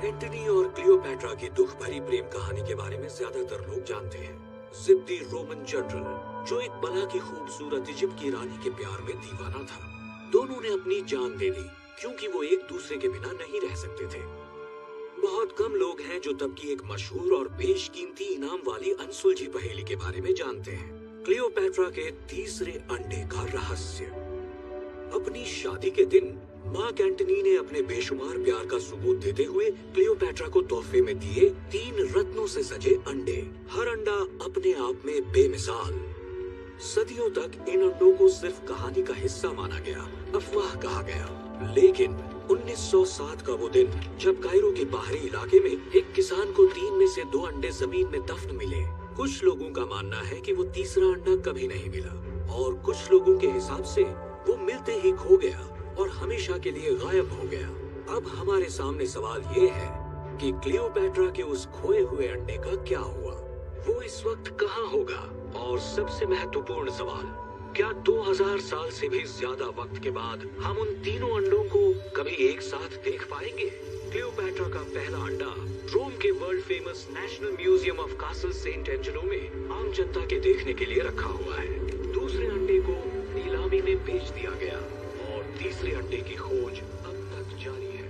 Antony और Cleopatra की दुख भरी प्रेम कहानी के बारे में ज्यादातर लोग जानते हैं। जिद्दी रोमन जनरल जो एक बला की खूबसूरत इजिप्ट की रानी के प्यार में दीवाना था। दोनों ने अपनी जान दे दी क्योंकि वो एक दूसरे के बिना नहीं रह सकते थे। बहुत कम लोग हैं जो तब की एक मशहूर और बेशकीमती इनाम वाली अनसुलझी पहेली के बारे में जानते हैं, क्लियोपैट्रा के तीसरे अंडे का रहस्य। अपनी शादी के दिन मार्क एंटनी ने अपने बेशुमार प्यार का सबूत देते हुए क्लियोपैट्रा को तोहफे में दिए 3 रत्नों से सजे अंडे। हर अंडा अपने आप में बेमिसाल। सदियों तक इन अंडों को सिर्फ कहानी का हिस्सा माना गया, अफवाह कहा गया। लेकिन 1907 का वो दिन जब कायरो के बाहरी इलाके में एक किसान को 3 में से 2 अंडे जमीन में दफन मिले। कुछ लोगों का मानना है कि वो तीसरा अंडा कभी नहीं मिला और कुछ लोगों के हिसाब से वो मिलते ही खो गया और हमेशा के लिए गायब हो गया। अब हमारे सामने सवाल ये है कि क्लियोपैट्रा के उस खोए हुए अंडे का क्या हुआ? वो इस वक्त कहाँ होगा? और सबसे महत्वपूर्ण सवाल, क्या 2000 साल से भी ज्यादा वक्त के बाद हम उन तीनों अंडों को कभी एक साथ देख पाएंगे? क्लियोपैट्रा का पहला अंडा रोम के world famous national museum of Castel Sant Angelo में आम जनता के देखने के लिए रखा हुआ है। दूसरे अंडे को नीलामी में बेच दिया गया और तीसरे अंडे की खोज अब तक जारी है।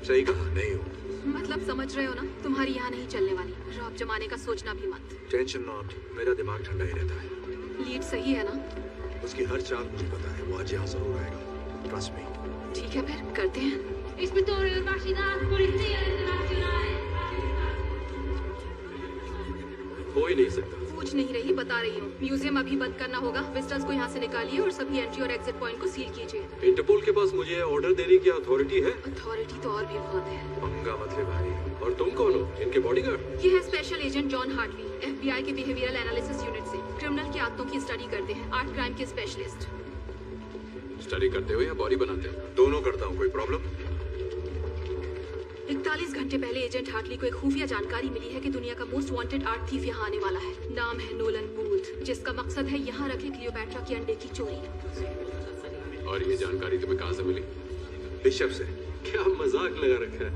सही कहा, नहीं हूँ। मतलब समझ रहे हो ना, तुम्हारी यहाँ नहीं चलने वाली। रॉब जमाने का सोचना भी मत। टेंशन नॉट, मेरा दिमाग ठंडा ही रहता है। लीड सही है ना? उसकी हर चाल मुझे पता है, वो आज यहाँ जरूर आएगा। Trust me. ठीक है फिर करते हैं। Ispettore Universidad Polizia Internazionale। हो ही नहीं सकता। पूछ नहीं रही, बता रही हूँ। म्यूजियम अभी बंद करना होगा। विजिटर्स को यहाँ से निकालिए और सभी एंट्री और एग्जिट पॉइंट को सील कीजिए। इंटरपोल के पास मुझे ऑर्डर देने की अथॉरिटी है? अथॉरिटी तो और भी बहुत है। पंगा मत ले भाई। और तुम कौन हो? इनके बॉडीगार्ड? ये है special agent John Hartley, FBI के बिहेवियरल एनालिसिस यूनिट से। क्रिमिनल की आदतों की स्टडी करते हैं, आर्ट क्राइम के स्पेशलिस्ट। स्टडी करते हो या बॉडी बनाते हो? दोनों करता हूँ। कोई प्रॉब्लम? 41 घंटे पहले एजेंट हार्टली को एक खुफिया जानकारी मिली है कि दुनिया का मोस्ट वांटेड आर्ट थीफ यहाँ आने वाला है। नाम है नोलन बूथ, जिसका मकसद है यहाँ रखे क्लियोपैट्रा की अंडे की चोरी। और ये जानकारी तुम्हें कहाँ से मिली? बिशप से। क्या मजाक लगा रखा है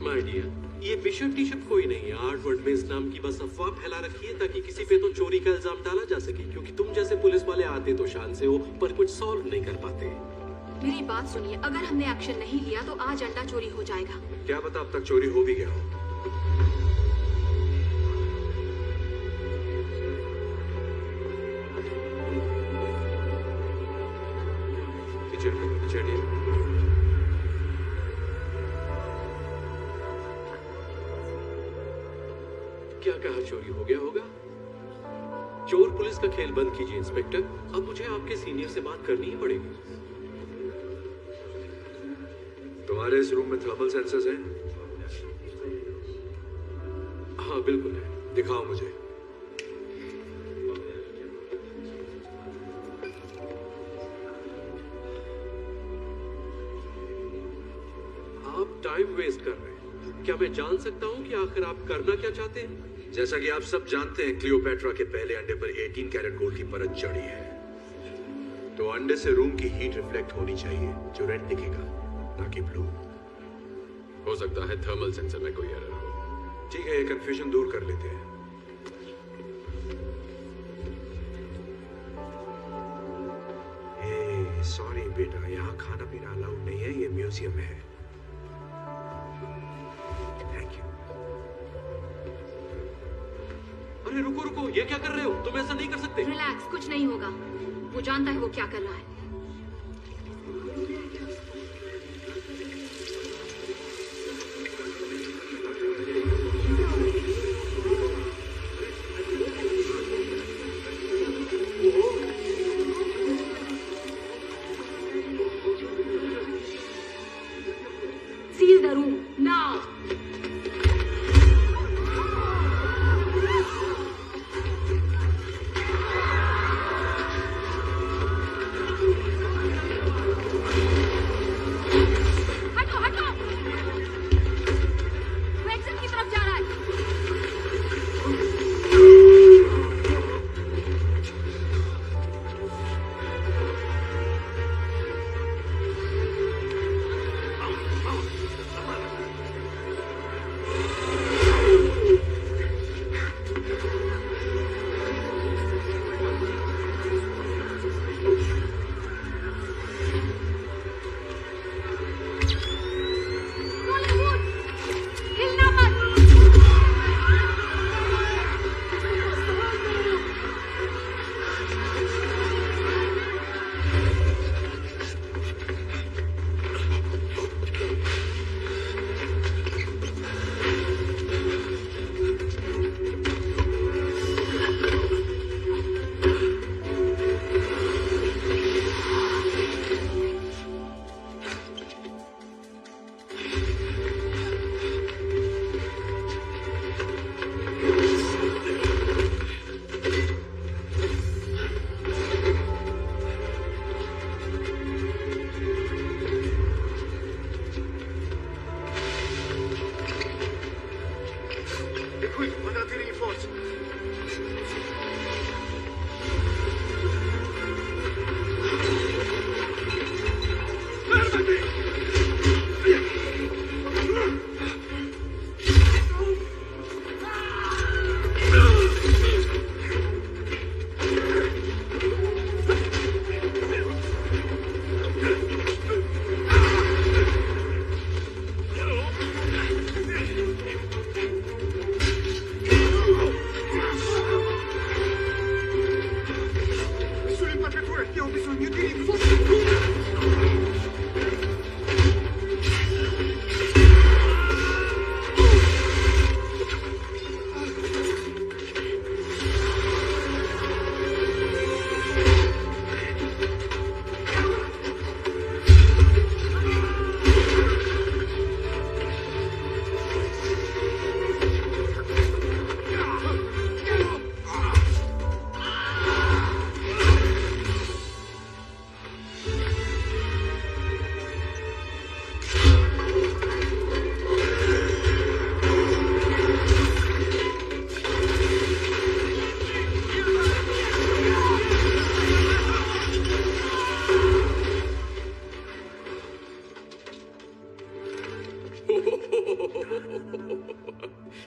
माय डियर। ये बिशप टिशप कोई नहीं है। आर्ट वर्ड में इस नाम की बस अफवाह फैला रखी है ताकि किसी पे तो चोरी का इल्जाम डाला जा सके, क्योंकि तुम जैसे पुलिस वाले आते तो शान से हो पर कुछ सॉल्व नहीं कर पाते। मेरी बात सुनिए, अगर हमने एक्शन नहीं लिया तो आज अंडा चोरी हो जाएगा। क्या पता अब तक चोरी हो भी गया हो। क्या कहा चोरी हो गया होगा? चोर पुलिस का खेल बंद कीजिए इंस्पेक्टर। अब मुझे आपके सीनियर से बात करनी ही पड़ेगी। तुम्हारे इस रूम में थर्मल सेंसर्स हैं? हाँ बिल्कुल है। दिखाओ मुझे। आप टाइम वेस्ट कर रहे हैं। क्या मैं जान सकता हूँ कि आखिर आप करना क्या चाहते हैं? जैसा कि आप सब जानते हैं, क्लियोपेट्रा के पहले अंडे पर 18 कैरेट गोल्ड की परत चढ़ी है। तो अंडे से रूम की हीट रिफ्लेक्ट होनी चाहिए, जो रेड दिखेगा, ना कि ब्लू। हो सकता है थर्मल सेंसर में कोई एरर हो। ठीक है, ये कंफ्यूजन दूर कर लेते हैं। सॉरी बेटा, यहाँ खाना पीना अलाउड नहीं है, ये म्यूजियम है। Thank you. अरे रुको रुको, ये क्या कर रहे हो? तुम ऐसा नहीं कर सकते। रिलैक्स, कुछ नहीं होगा। वो जानता है वो क्या कर रहा है। Seal the room now. हटो हटो, वो एग्जिट की तरफ जा रहा है। Nolan Wood, हिलना मत।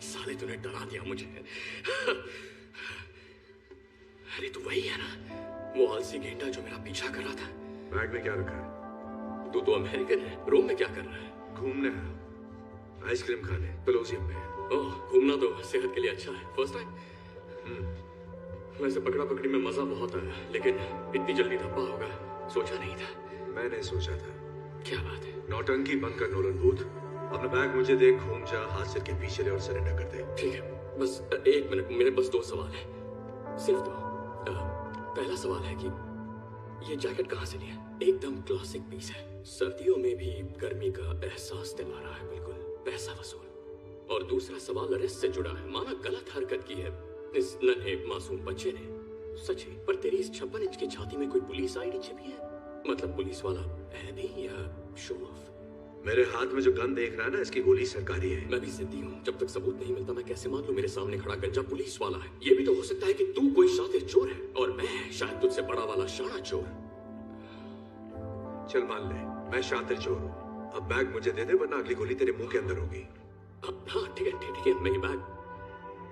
साले तूने डरा दिया मुझे। अरे तू वही है ना, वो आलसी गेंडा जो मेरा पीछा कर रहा था। बैग में क्या रखा है? तू तो अमेरिकन है, रोम में क्या कर रहा है? घूमने आया, आइसक्रीम खाने, कोलोसियम में। ओह, घूमना तो सेहत के लिए अच्छा है। First time? वैसे पकड़ा पकड़ी में मजा बहुत आया, लेकिन इतनी जल्दी धब्बा होगा सोचा नहीं था। मैंने सोचा था। क्या बात है? नौटंकी बंद कर नोलन बूथ। अपना बैग मुझे दे, घूम जा, हाथ सिर के पीछे ले और सरेंडर कर दे। ठीक है। बस एक मिनट, मेरे बस 2 सवाल हैं, सिर्फ 2। पहला सवाल है कि ये जैकेट कहाँ से लिया? एकदम क्लासिक पीस है, सर्दियों में भी गर्मी का एहसास दिला रहा है, बिल्कुल पैसा वसूल। और दूसरा सवाल अरेस्ट से जुड़ा है। माना गलत हरकत की है इस नन्हे मासूम बच्चे ने, सच है, पर तेरी इस 56 इंच की छाती में कोई पुलिस आईडी छिपी है? मतलब पुलिस वाला है भी या शो ऑफ? मेरे हाथ में जो गन देख रहा है ना, इसकी गोली सरकारी है। मैं भी जिद्दी हूँ, जब तक सबूत नहीं मिलता मैं कैसे मान लूं मेरे सामने खड़ा गंजा पुलिस वाला है? ये भी तो हो सकता है कि तू कोई शातिर चोर है और मैं शायद तुझसे बड़ा वाला शाना चोर। चल मान ले मैं शातिर चोर हूँ। अब बैग मुझे दे दे, वरना अगली गोली तेरे मुंह के अंदर होगी। हाँ ठीक है ठीक है, मैं ये बैग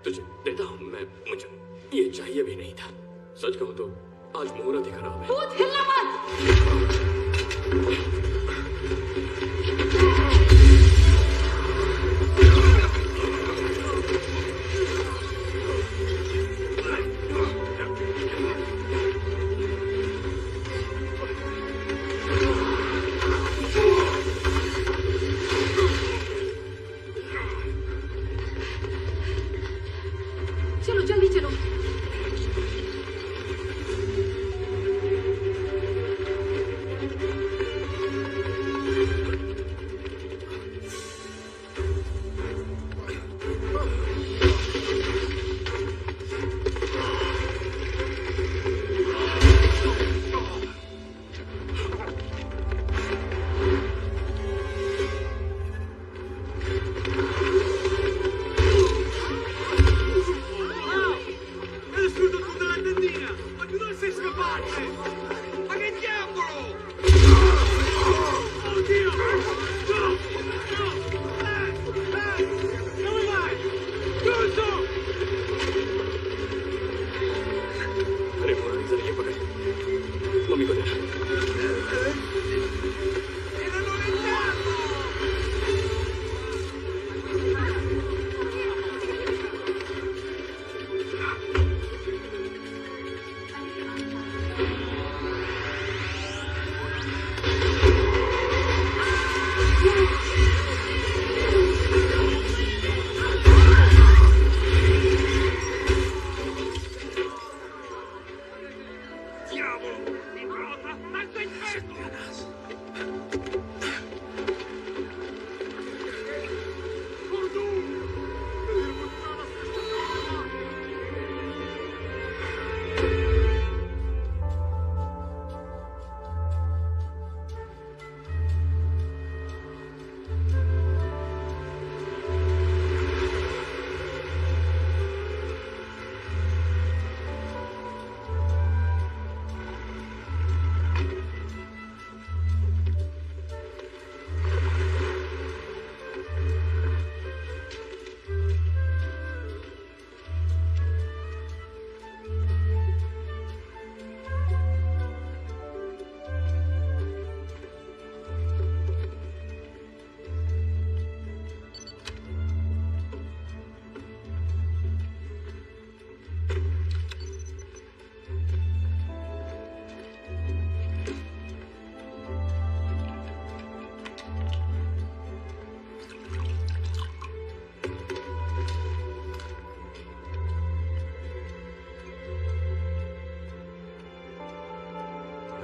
तुझे देता हूँ। मुझे ये चाहिए भी नहीं था। सच कहूँ तो आज मुहूर्त ही खराब है। भूत, हिलना मत। चलो जल्दी चलो। अरे मुरारी जरा ये पकड़, मम्मी को दे।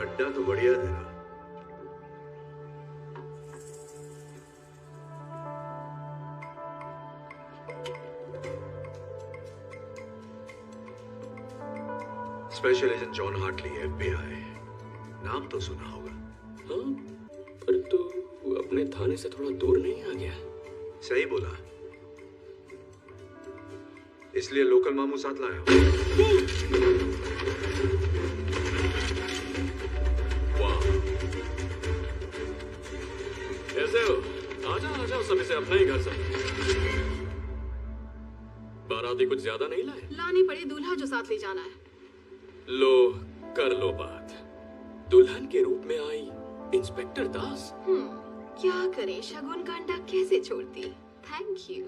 अड्डा तो बढ़िया तेरा। Special agent John Hartley, FBI। नाम तो सुना होगा। हाँ, पर तू अपने थाने से थोड़ा दूर नहीं आ गया? सही बोला, इसलिए लोकल मामू साथ लाया हूं। वाह, कैसे हो? आजा आजा, सभी से अपना ही घर से। बाराती कुछ ज्यादा नहीं लाए? लानी पड़े दूल्हा जो साथ ले जाना है। लो कर लो बात। दुल्हन के रूप में आई इंस्पेक्टर दास। क्या करे, शगुन का अंडा कैसे छोड़ती। Thank you.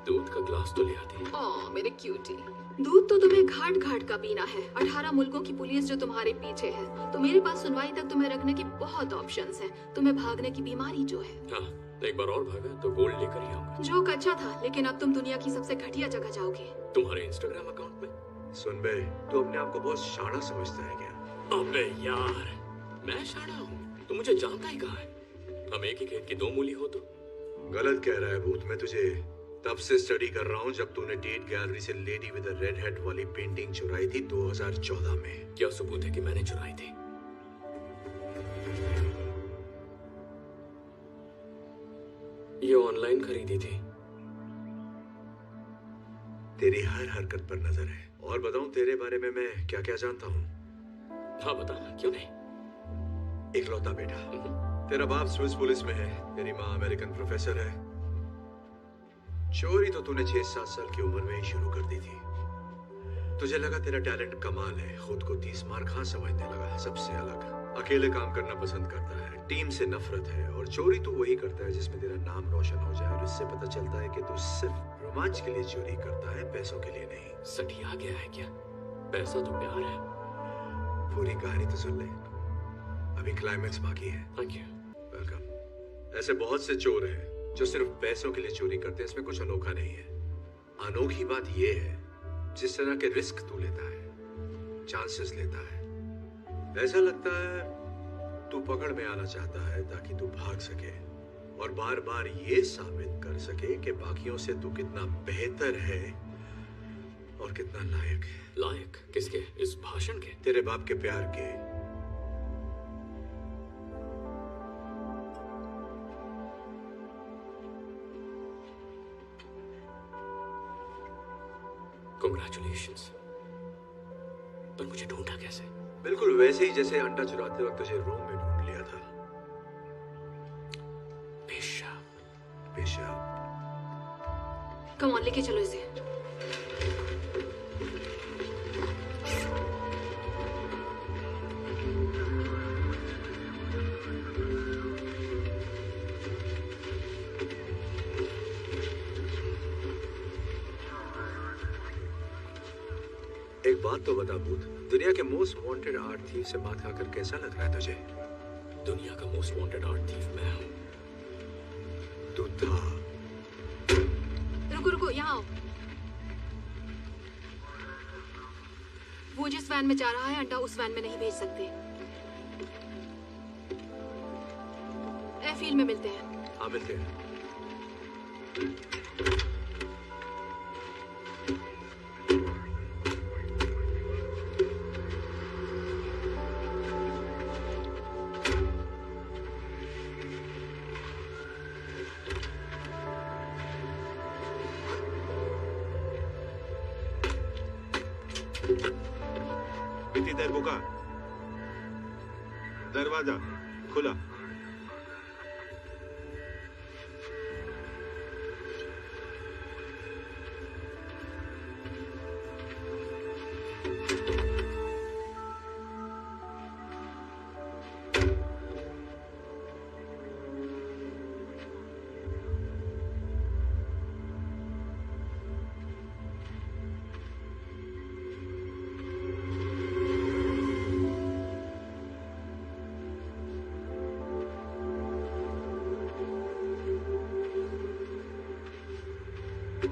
दूध का ग्लास तो ले आती। ओह मेरे क्यूटी। दूध तो तुम्हें घाट घाट का पीना है। 18 मुल्कों की पुलिस जो तुम्हारे पीछे है, तो मेरे पास सुनवाई तक तुम्हें रखने की बहुत ऑप्शंस हैं। तुम्हें भागने की बीमारी जो है। हाँ, एक बार और भागा तो गोल्ड लेकर ही आऊंगा। जोक अच्छा था, लेकिन अब तुम दुनिया की सबसे घटिया जगह जाओगे। तुम्हारे इंस्टाग्राम अकाउंट में। सुन बे, तू अपने आप को बहुत शाना समझता है क्या? अबे यार, मैं शाना हूँ? तू मुझे जानता ही कहाँ है? हम एक ही खेत की दो मूली हो तो। गलत कह रहा है भूत। मैं तुझे तब से स्टडी कर रहा हूँ जब तूने टेट गैलरी से लेडी विद रेड हेड वाली पेंटिंग चुराई थी 2014 में। क्या सबूत है कि मैंने चुराई थी? ये ऑनलाइन खरीदी थी। तेरी हर हरकत पर नजर है। और बताऊं तेरे बारे में मैं क्या क्या जानता हूँ? हाँ बताना, क्यों नहीं। इकलौता बेटा। तेरा बाप स्विस पुलिस में है, तेरी माँ अमेरिकन प्रोफेसर है। चोरी तो तूने 6-7 साल की उम्र में ही शुरू कर दी थी। तुझे लगा तेरा टैलेंट कमाल है, खुद को 30 मार खां समझने लगा। सबसे अलग, अकेले काम करना पसंद करता है, टीम से नफरत है, और चोरी तू वही करता है जिसमें तेरा नाम रोशन हो जाए। और इससे पता चलता है कि तू सिर्फ रोमांच के लिए चोरी करता है, पैसों के लिए नहीं। सटिया गया है क्या? पैसा तो प्यार है। पूरी कहानी तो सुन ले, अभी क्लाइमेक्स बाकी है। Thank you. वेलकम। ऐसे बहुत से चोर हैं जो सिर्फ पैसों के लिए चोरी करते हैं, इसमें कुछ अनोखा नहीं है। अनोखी बात यह है जिस तरह के रिस्क तू लेता है, चांसेस लेता है। ऐसा लगता है तू पकड़ में आना चाहता है ताकि तू भाग सके और बार बार ये साबित कर सके कि बाकियों से तू कितना बेहतर है और कितना लायक है। लायक किसके? इस भाषण के? तेरे बाप के प्यार के। Congratulations। पर मुझे ढूंढा कैसे? बिल्कुल वैसे ही जैसे अंडा चुराते वक्त तुझे रूम में ढूंढ लिया था। पेशाब। पेशाब। कम ऑन, लेके चलो इसे। एक बात तो बता भूत, दुनिया के मोस्ट वांटेड आर्ट थीव से बात कर कैसा लग रहा है तुझे? दुनिया का मोस्ट वांटेड आर्ट थीफ मैं हूं। तू था। रुको रुको, यहाँ आओ। वो जिस वैन में जा रहा है, अंडा उस वैन में नहीं भेज सकते। एयरफील्ड में मिलते हैं। हाँ मिलते हैं। बुका, दरवाजा खुला।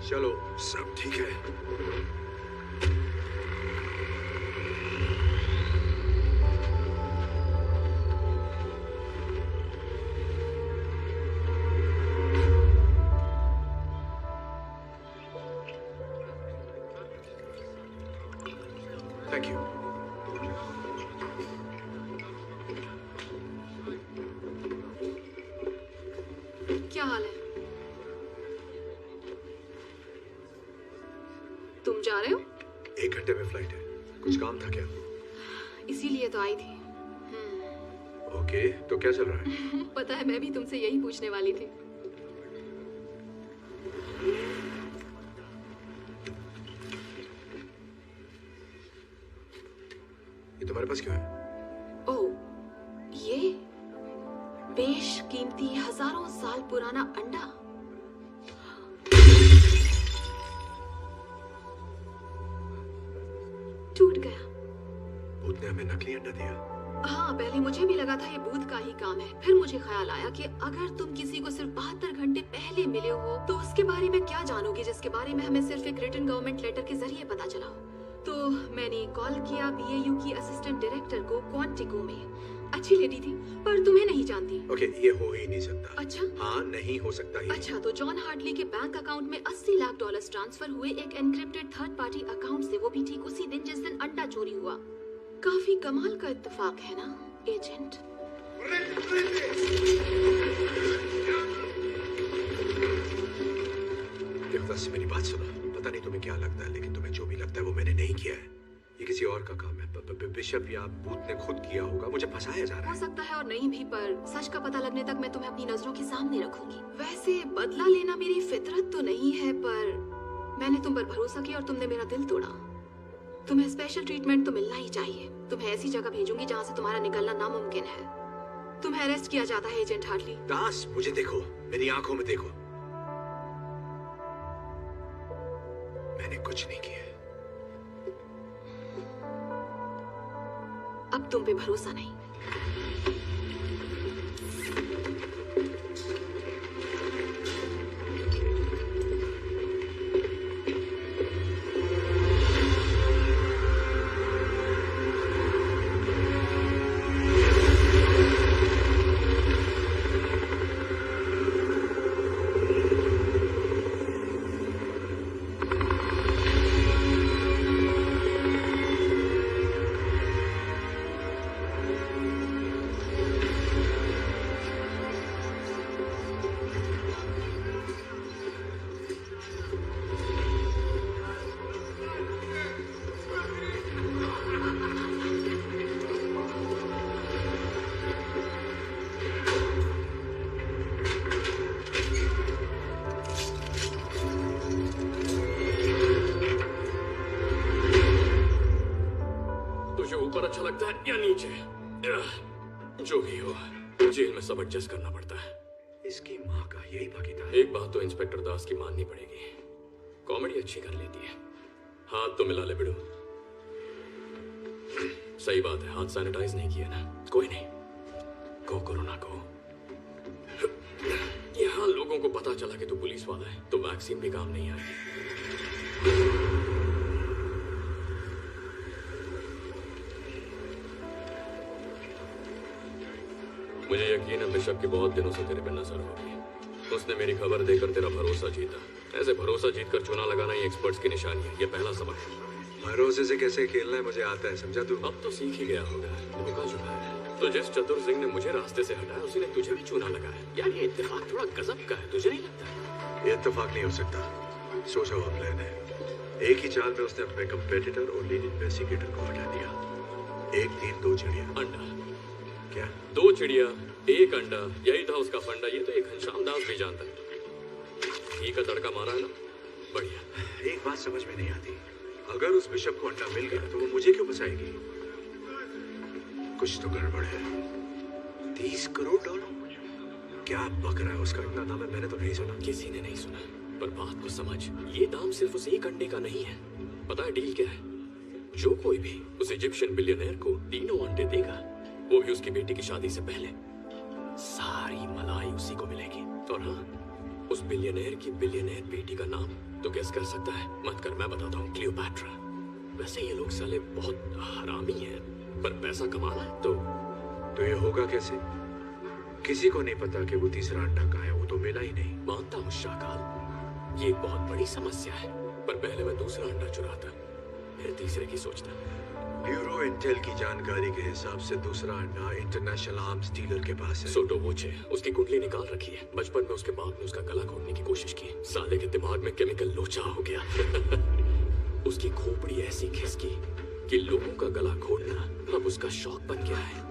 चलो, सब ठीक है। Thank you. क्या हाल है? तुम जा रहे हो? 1 घंटे में फ्लाइट है। कुछ काम था क्या? इसीलिए तो आई थी। ओके, तो क्या चल रहा है? पता है, मैं भी तुमसे यही पूछने वाली थी। ये तुम्हारे पास क्यों है? ओह, ये बेशकीमती हजारों साल पुराना अंडा। टूट गया। भूत ने हमें नकली अंडा दिया। हाँ, पहले मुझे भी लगा था ये भूत का ही काम है। फिर मुझे ख्याल आया कि अगर तुम किसी को सिर्फ 72 घंटे पहले मिले हो तो उसके बारे में क्या जानोगे जिसके बारे में हमें सिर्फ एक रिटन गवर्नमेंट लेटर के जरिए पता चला हो। तो मैंने कॉल किया BAU की असिस्टेंट डायरेक्टर को क्वांटिको में। अच्छी लेडी थी पर तुम्हें नहीं जानती। ओके, ये हो ही नहीं सकता। अच्छा? हाँ, नहीं हो सकता ही। अच्छा, तो जॉन हार्टली के बैंक अकाउंट में $80 लाख ट्रांसफर हुए एक एनक्रिप्टेड थर्ड पार्टी अकाउंट से, वो भी ठीक उसी दिन जिस दिन अंडा चोरी हुआ। काफी कमाल का इत्तेफाक है ना एजेंट? देवदास, मेरी बात सुनो। पता नहीं तुम्हें क्या लगता है, लेकिन तुम्हें जो भी लगता है वो मैंने नहीं किया है। ये किसी और का काम है। बिशप या भूत ने खुद किया होगा। मुझे फंसाया जा रहा हो है। सकता है और नहीं भी, पर सच का पता लगने तक मैं तुम्हें अपनी नजरों के सामने रखूंगी। वैसे बदला लेना मेरी फितरत तो नहीं है, पर मैंने तुम पर भरोसा किया और तुमने मेरा दिल तोड़ा। तुम्हें स्पेशल ट्रीटमेंट तो मिलना ही चाहिए। तुम्हें ऐसी जगह भेजूंगी जहाँ से तुम्हारा निकलना नामुमकिन है। तुम्हें अरेस्ट किया जाता है एजेंट हार्टली। दास, मुझे देखो, मेरी आंखों में देखो। मैंने कुछ नहीं किया। अब तुम पे भरोसा नहीं। ऊपर अच्छा लगता है या नीचे? जो भी हो, जेल में सब एडजस्ट करना पड़ता है। इसकी माँ का यही भागीदार। एक बात तो इंस्पेक्टर दास की माननी पड़ेगी, कॉमेडी अच्छी कर लेती है। हाथ तो मिला ले बिड़ू। सही बात है, हाथ सैनिटाइज नहीं किया ना। कोई नहीं, गो कोरोना को। यहाँ लोगों को पता चला कि तू पुलिस वाला है तो वैक्सीन भी काम नहीं आएगी। मुझे यकीन है बिशप की बहुत दिनों से तेरे पे नजर होगी। उसने मेरी खबर देकर तेरा भरोसा जीता। ऐसे भरोसा जीतकर चूना लगाना ही एक्सपर्ट्स की निशानी है। ये पहला सबक है। भरोसे से कैसे खेलना है मुझे आता है, समझा तू? अब तो सीख ही गया होगा। धोखा चुका है तो जिस चतुर सिंह ने मुझे रास्ते से हटाया उसी ने तुझे भी चूना लगाया। यार ये इत्तेफाक थोड़ा गजब का है, तुझे नहीं लगता? ये इत्तेफाक नहीं हो सकता। सोचा हुआ प्लान है। एक ही चाल में उसने अपने कंपेटिटर और लीड इन्वेस्टिगेटर को हटा दिया। एक तीर दो चिड़िया। अंडा क्या? दो चिड़िया एक अंडा, यही था उसका फंडा। ये तो एक घनश्याम दास भी जानता है। घी का तड़का मारा है ना, बढ़िया। एक बात समझ में नहीं आती, अगर उस बिशप को अंडा मिल गया तो वो मुझे क्यों फंसाएगी? कुछ तो गड़बड़ है। 30 करोड़ डॉलर? क्या बक रहा है? उसका इतना दाम है, मैंने तो नहीं सुना। किसी ने नहीं सुना, पर बात को समझ। ये दाम सिर्फ उस एक अंडे का नहीं है। पता है डील क्या है? जो कोई भी उस इजिप्शियन बिलियनर को तीनों अंडे देगा, वो भी उसकी बेटी की शादी से पहले, सारी मलाई उसी को मिलेगी। और हाँ, उस बिलियनर की बिलियनर बेटी का नाम तो गेस कर सकता है? मत कर, मैं बताता हूँ। क्लियोपैट्रा। वैसे ये लोग साले बहुत हरामी हैं, पर पैसा कमाना है तो ये होगा कैसे? किसी को नहीं पता कि वो तीसरा अंडा कहाँ है। वो तो मिला ही नहीं। मानता हूँ शाकाल, ये एक बहुत बड़ी समस्या है, पर पहले मैं दूसरा अंडा चुराता, फिर तीसरे की सोचता। ब्यूरो इंटेल की जानकारी के हिसाब से दूसरा अंडा इंटरनेशनल आर्म्स डीलर के पास है। सोटो वोचे उसकी कुंडली निकाल रखी है। बचपन में उसके बाप ने उसका गला घोटने की कोशिश की। साले के दिमाग में केमिकल लोचा हो गया। उसकी खोपड़ी ऐसी खिसकी कि लोगों का गला घोटना अब उसका शौक बन गया है।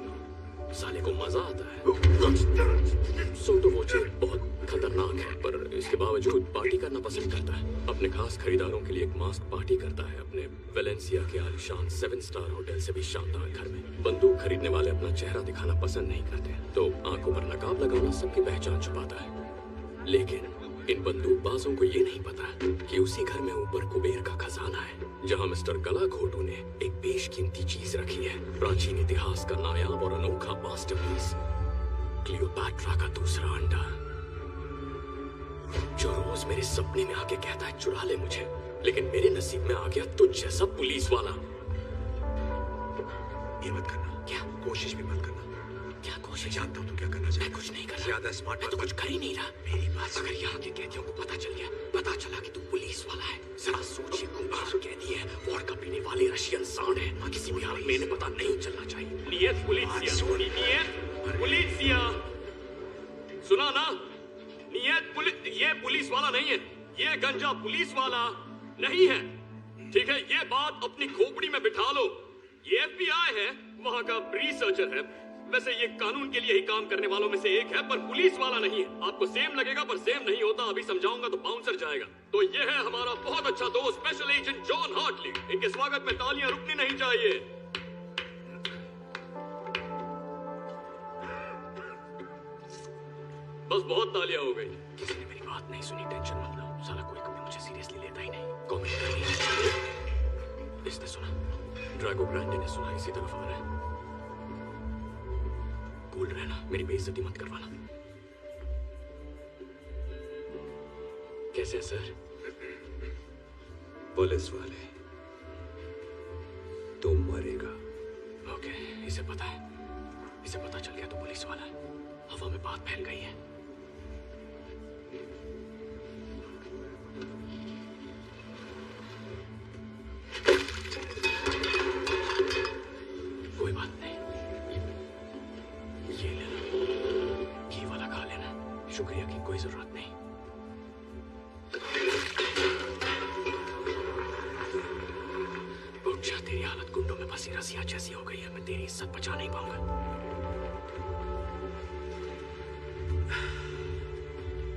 साले को मजा आता है। सोटो वोचे बहुत खतरनाक है, पर इसके बावजूद पार्टी करना पसंद करता है। अपने खास खरीदारों के लिए एक मास्क पार्टी करता है अपने वेलेंसिया के आलीशान 7 स्टार होटल से भी शानदार घर में। बंदूक खरीदने वाले अपना चेहरा दिखाना पसंद नहीं करते, तो आंखों पर नकाब लगाना सबकी पहचान छुपाता है। लेकिन इन बंदूकबाजों को ये नहीं पता कि उसी घर में ऊपर कुबेर का खजाना है। जहां मिस्टर गलाघोटू ने एक बेशकीमती चीज रखी है, प्राचीन इतिहास का नायाब और अनोखा मास्टरपीस, क्लियोपैट्रा का दूसरा अंडा, जो रोज मेरे सपने में आके कहता है चुरा ले मुझे, लेकिन मेरे नसीब में आ गया तुझ जैसा पुलिस वाला। ये मत करना। क्या? कोशिश भी मत करना। क्या कोशिश? मैं जानता हूँ तू क्या करना चाहता है। मैं कुछ नहीं कर रहा। ज्यादा स्मार्ट मैं तो कुछ कर ही नहीं रहा। मेरी बात अगर यहाँ के कैदियों को पता चल गया, पता चला कि तू पुलिस वाला है, जरा सोचिए, तू बाहर कैदी है, वोडका पीने वाले रशियन सांड है, किसी भी हाल में इन्हें पता नहीं चलना चाहिए। नियत पुलिसिया, नियत पुलिसिया, सुना ना? नियत पुलिस, ये पुलिस वाला नहीं है, ये गंजा पुलिस वाला नहीं है, ठीक है? ये बात अपनी खोपड़ी में बिठा लो। ये FBI है, वहाँ का रिसर्चर है, वैसे ये कानून के लिए ही काम करने वालों में से एक है, पर पुलिस वाला नहीं है। आपको सेम लगेगा पर सेम नहीं होता, अभी समझाऊंगा तो बाउंसर जाएगा। तो ये है हमारा बहुत अच्छा दोस्त स्पेशल एजेंट जॉन हार्टली। इनके स्वागत में तालियां रुकनी नहीं चाहिए। बस बहुत तालियां हो गई। किसी ने मेरी बात नहीं सुनी, टेंशन मत लो, साला कोई कभी मुझे सीरियसली लेता ही नहीं। कॉमेडी करनी है। इसने सुना, ड्रैगो ग्रैंडे ने सुना, इसी तरफ आ रहा है। कूल रहना, मेरी बेइज्जती मत करवाना। कैसे है सर? पुलिस वाले, तुम मरेगा। ओके, इसे पता है, इसे पता चल गया तो पुलिस वाला है। हवा में बात फैल गई है। कोई बात नहीं, ये ले लो, ये वाला खा लेना, शुक्रिया की कोई जरूरत नहीं। उठ जा, तेरी हालत गुंडों में फंसी रसिया जैसी हो गई है, मैं तेरी इज्जत बचा नहीं पाऊंगा।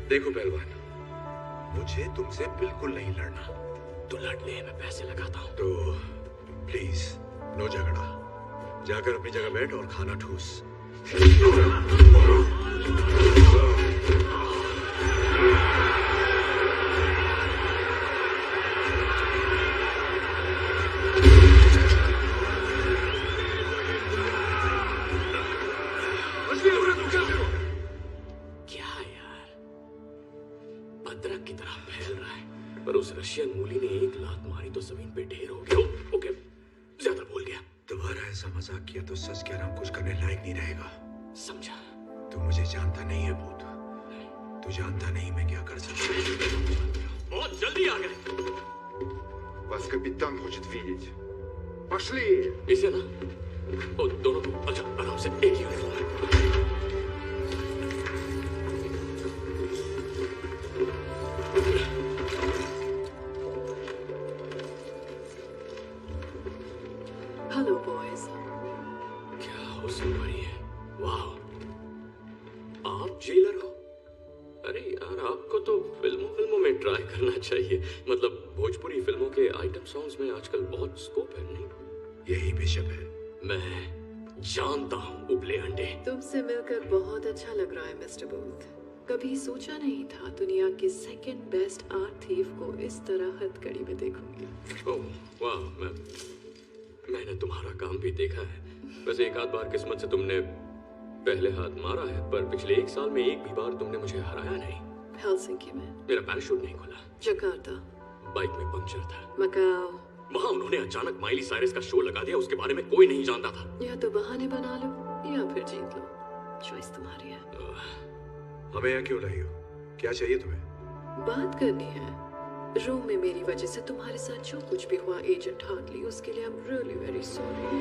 देखो पहलवान, मुझे तुमसे बिल्कुल नहीं लड़ना। तो लड़ ले, मैं पैसे लगाता हूँ। तो प्लीज नो झगड़ा, जाकर अपनी जगह बैठ और खाना ठूस। क्या यार, अदरक की तरह फैल रहा है, पर उस रशियन मूली ने एक लात मारी तो जमीन पे ढेर हो गया। ओके, ज्यादा बोल गया। दोबारा ऐसा मजाक किया तो सच कह रहा हूं, कुछ करने लायक नहीं रहेगा। समझा? तू मुझे जानता नहीं है भूत, तू जानता नहीं मैं क्या कर सकता हूं। बहुत जल्दी आ गए। Вас капитан хочет видеть. Пошли! इसे ना, ओ, दोनों को अच्छा आराम से, एक ही यूनिफॉर्म है। Hello boys. क्या हो सुनवारी है? वाह, आप जेलर हो? अरे यार, आपको तो फिल्मों में ट्राई करना चाहिए। मतलब भोजपुरी फिल्मों के आइटम सॉन्ग्स में आजकल बहुत स्कोप है, नहीं? यही बेशक है। मैं जानता हूँ उबले अंडे। तुमसे मिलकर बहुत अच्छा लग रहा है मिस्टर बूथ। कभी सोचा नहीं था दुनिया के सेकंड बेस्ट आर्ट थीफ को इस तरह हथकड़ी में देखूंगी। ओह वाह, मैंने तुम्हारा काम भी देखा है। वैसे एक आध बार किस्मत से तुमने पहले हाथ मारा है, पर पिछले 1 साल में एक भी बार तुमने मुझे हराया नहीं। हेलसिंकी में, मेरा पैराशूट नहीं खुला, जकार्ता, बाइक में पंक्चर था, मकाओ। वहाँ उन्होंने अचानक माइली साइरस का शो लगा दिया, उसके बारे में कोई नहीं जानता था। या तो बहाने बना लो या फिर जीत लो, चॉइस तुम्हारी है। हमें यहाँ क्यों लाई हो? क्या चाहिए तुम्हें? बात करनी है। रूम में मेरी वजह से तुम्हारे साथ जो कुछ भी हुआ एजेंट हार्टली, उसके लिए I am really very sorry.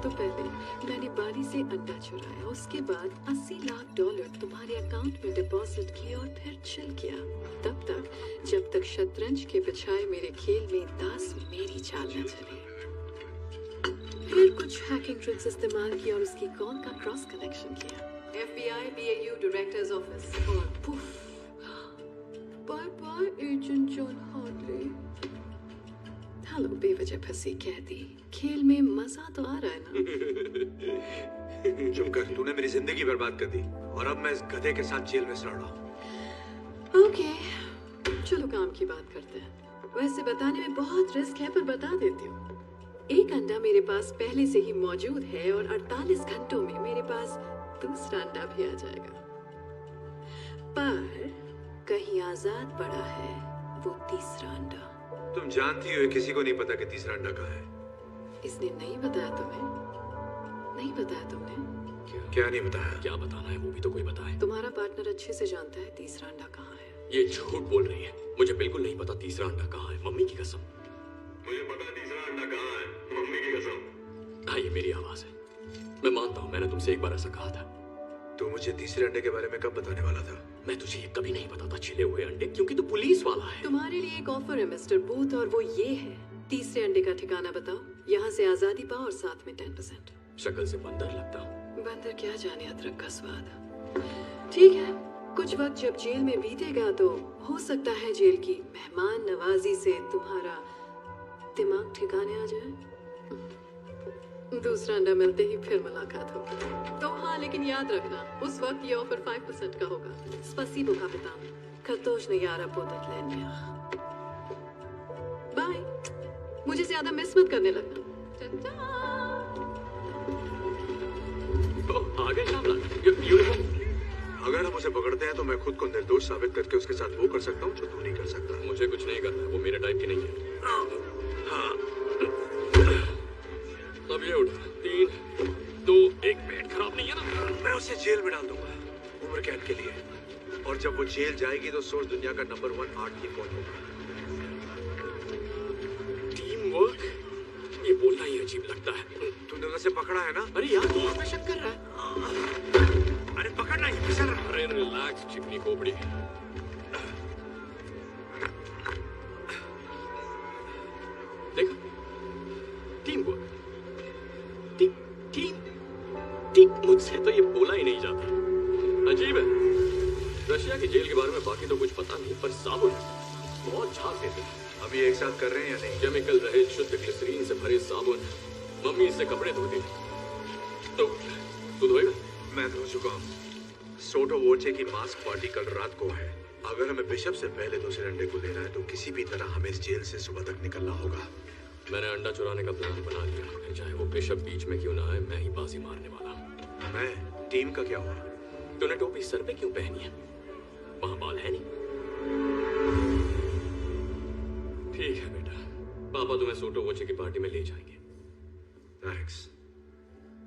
तो पहले मैंने बाली से अंडा चुराया, उसके बाद $80 लाख तुम्हारे अकाउंट में डिपॉजिट किया और फिर चिल किया, तब तक जब तक शतरंज के बजाय मेरे खेल में दास मेरी चाल न चले। फिर कुछ हैकिंग ट्रिक्स इस्तेमाल किया और उसकी कॉल का क्रॉस कनेक्शन किया। FBI BAU डायरेक्टर्स ऑफिस और poof, bye bye agent John Hartley. Hello बेवजह फंसी कैदी, खेल में मजा तो आ रहा है ना? चुप कर, तूने मेरी जिंदगी बर्बाद कर दी और अब मैं इस गधे के साथ जेल में सड़ रहा हूँ। ओके, चलो काम की बात करते हैं। वैसे बताने में बहुत रिस्क है, पर बता देती हूँ। एक अंडा मेरे पास पहले से ही मौजूद है और 48 घंटों में मेरे पास दूसरा अंडा भी आ जाएगा। पर कहीं आजाद पड़ा है वो तीसरा अंडा। तुम जानती हो किसी को नहीं पता कि तीसरा अंडा कहाँ है। इसने नहीं बताया तुम्हें? नहीं बताया तुमने? क्या नहीं बताया? क्या बताना है वो भी तो कोई बताए। तुम्हारा पार्टनर अच्छे से जानता है तीसरा अंडा कहाँ है। ये झूठ बोल रही है, मुझे बिल्कुल नहीं पता तीसरा अंडा कहाँ है, मम्मी की कसम। मुझे पता है तीसरा अंडा कहाँ है, मम्मी की कसम। हाँ, ये मेरी आवाज है। मैं मानता हूँ मैंने तुमसे एक बार ऐसा कहा था। तू मुझे तीसरे अंडे के बारे में कब बताने वाला था? मैं तुझे ये कभी नहीं बताता छिले हुए अंडे, क्योंकि तू पुलिस वाला है। तुम्हारे लिए एक ऑफर है मिस्टर बूथ, और वो ये है, तीसरे अंडे का ठिकाना बताओ, यहाँ से आजादी पाओ और साथ में 10%। शक्ल से बंदर लगता हूँ। बंदर क्या जाने अदरक का स्वाद। ठीक है, कुछ वक्त जब जेल में बीतेगा तो हो सकता है जेल की मेहमान नवाजी से तुम्हारा दिमाग ठिकाने आ जाए। दूसरा अंडा मिलते ही फिर मुलाकात होगी। तो हाँ, लेकिन याद रखना उस वक्त ये ऑफर 5% का होगा। स्पसीबो कापितान, खतोश ने यारा पोततलेन्या। बाय, मुझे ज्यादा मिस मत करने लगना। आगे यूनिफॉर्म। अगर हम उसे पकड़ते हैं तो मैं खुद को निर्दोष साबित करके उसके साथ वो कर सकता हूँ जो तू नहीं कर सकता। मुझे कुछ नहीं करना है, वो मेरे टाइप की नहीं है। हाँ। अब ये उठा 3, 2, 1। पेट खराब नहीं है ना? मैं उसे जेल में डाल दूंगा उम्र कैद के लिए, और जब वो जेल जाएगी तो सोच दुनिया का नंबर 1 आर्ट की फौज होगा। टीम वर्क, ये बोलना ही अजीब लगता है। तूने उसे पकड़ा है ना? अरे यार, तू मुझ पे शक कर रहा है। अरे पकड़ना ही, फिसल रहा। अरे रिलैक्स चिकनी खोपड़ी। देखा, टीम वर्क, टीम मुझसे तो ये बोला ही नहीं जाता। अजीब है। रशिया की जेल के बारे में बाकी तो कुछ पता नहीं, पर साबुन बहुत झाग देते हैं। हम ये एक साथ कर रहे हैं या नहीं? केमिकल रहित शुद्ध ग्लिसरीन से भरे साबुन, मम्मी इससे कपड़े धोती। तो तू धोएगा? मैं धो चुका हूँ। सोटो वोचे की मास्क पार्टी कल रात को है। अगर हमें बिशप से पहले दूसरे अंडे को लेना है तो किसी भी तरह हमें इस जेल से सुबह तक निकलना होगा। मैंने अंडा चुराने का प्लान बना लिया, फिर चाहे वो बिशप बीच में क्यों ना आए, मैं ही बाजी मारने वाला हूँ। मैं टीम का क्या हुआ? तूने टोपी सर पे क्यों पहनी है? वहां बाल है नहीं? ठीक है बेटा, पापा तुम्हें सोटो वोचे की पार्टी में ले जाएंगे। थैंक्स।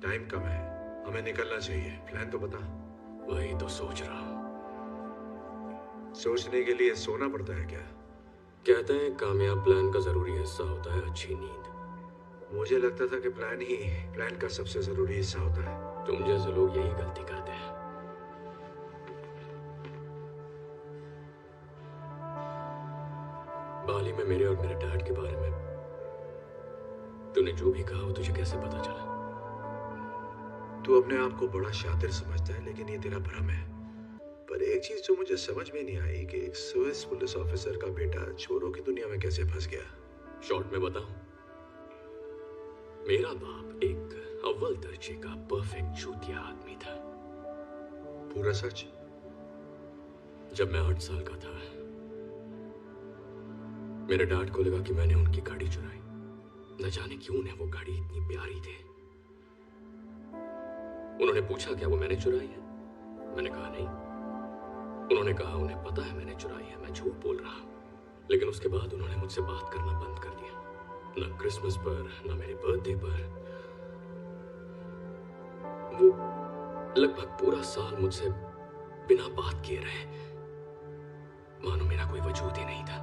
टाइम कम है, हमें निकलना चाहिए। प्लान तो बता। वही तो सोच रहा हूँ। सोचने के लिए सोना पड़ता है क्या? कहते हैं कामयाब प्लान का जरूरी हिस्सा होता है अच्छी नींद। मुझे लगता था कि प्लान का सबसे जरूरी हिस्सा होता है। तुम जैसे लोग यही गलती करते हैं। बाली में मेरे और मेरे डैड के बारे में तूने जो भी कहा वो तुझे कैसे पता चला? तू अपने आप को बड़ा शातिर समझता है, लेकिन ये तेरा भ्रम है। पर एक चीज जो मुझे समझ में नहीं आई कि एक स्विस पुलिस ऑफिसर का बेटा चोरों की दुनिया में कैसे फंस गया। शॉर्ट में बताऊं, मेरा बाप एक अव्वल दर्जे का परफेक्ट चूतिया आदमी था। पूरा सच? जब मैं 8 साल का था, मेरे डैड को लगा कि मैंने उनकी गाड़ी चुराई। न जाने क्यों उन्हें वो गाड़ी इतनी प्यारी थी। उन्होंने पूछा क्या वो मैंने चुराई है? मैंने कहा नहीं। उन्होंने कहा उन्हें पता है मैंने चुराई है, मैं झूठ बोल रहा। लेकिन उसके बाद उन्होंने मुझसे बात करना बंद कर दिया। न क्रिसमस पर, न मेरे बर्थडे पर। वो लगभग पूरा साल मुझसे बिना बात किए रहे, मानो मेरा कोई वजूद ही नहीं था।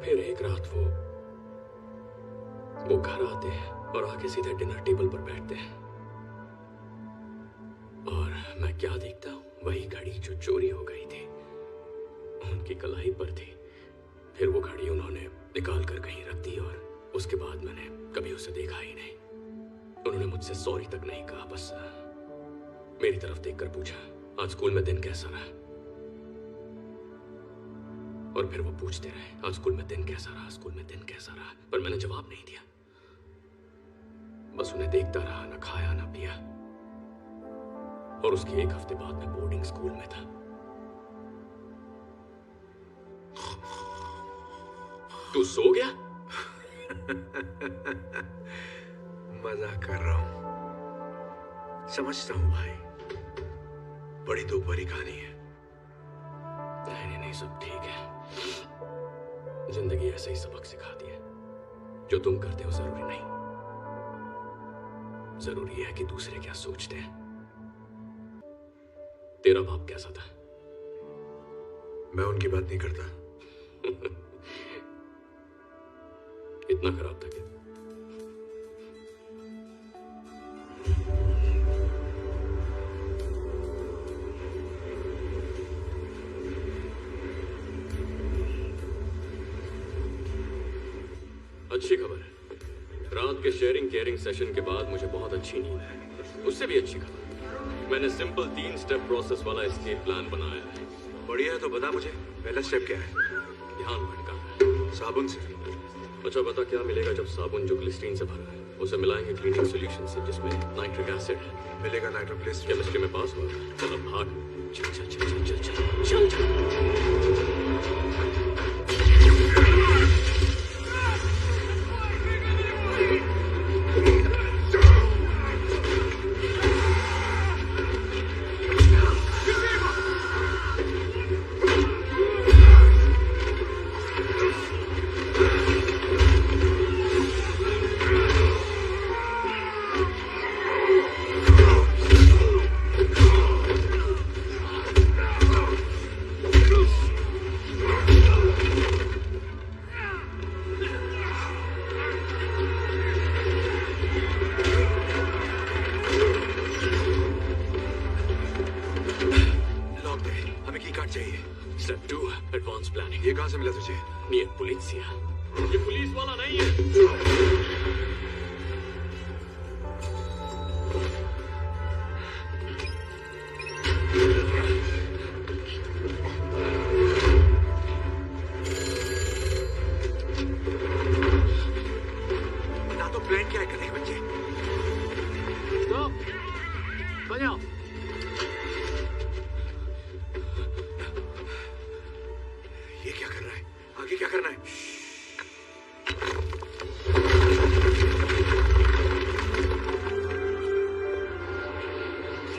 फिर एक रात वो घर आते हैं और आके सीधे डिनर टेबल पर बैठते हैं, और मैं क्या देखता हूँ, वही घड़ी जो चोरी हो गई थी उनकी कलाई पर थी। फिर वो घड़ी उन्होंने निकाल कर कहीं रख दी, और उसके बाद मैंने कभी उसे देखा ही नहीं। उन्होंने मुझसे सॉरी तक नहीं कहा, बस मेरी तरफ देखकर पूछा आज स्कूल में दिन कैसा रहा। और फिर वो पूछते रहे आज स्कूल में दिन कैसा रहा, स्कूल में दिन कैसा रहा, पर मैंने जवाब नहीं दिया। बस उन्हें देखता रहा, ना खाया ना पिया। और उसके 1 हफ्ते बाद मैं बोर्डिंग स्कूल में था। तू सो गया? मजाक कर रहा हूं। समझता हूं भाई, बड़ी दोपहरी कहानी है। नहीं, सब ठीक है। जिंदगी ऐसे ही सबक सिखाती है। जो तुम करते हो जरूरी नहीं, जरूरी है कि दूसरे क्या सोचते हैं। तेरा बाप कैसा था? मैं उनकी बात नहीं करता। इतना खराब था क्या? अच्छी खबर है। रात के शेयरिंग केयरिंग सेशन के बाद मुझे बहुत अच्छी नींद है। उससे भी अच्छी खबर, मैंने सिंपल 3 स्टेप प्रोसेस वाला एस्केप प्लान बनाया है। बढ़िया है, तो बता मुझे पहला स्टेप क्या है? ध्यान भटकाना। साबुन से? अच्छा बता, क्या मिलेगा जब साबुन जो ग्लिसरीन से भरा है उसे मिलाएंगे क्लीनिंग सॉल्यूशन से जिसमें नाइट्रिक एसिड है? मिलेगा नाइट्रोग्लिसरीन। केमिस्ट्री में पास हुआ? चल अब भाग। चल चल चल चल चल चल चल चल। ये कहां से मिला तुझे? ये पुलिसिया, ये पुलिस वाला नहीं है। ना तो प्लान क्या है करने के बच्चे? बजाओ। ये क्या कर रहा है? आगे क्या करना है?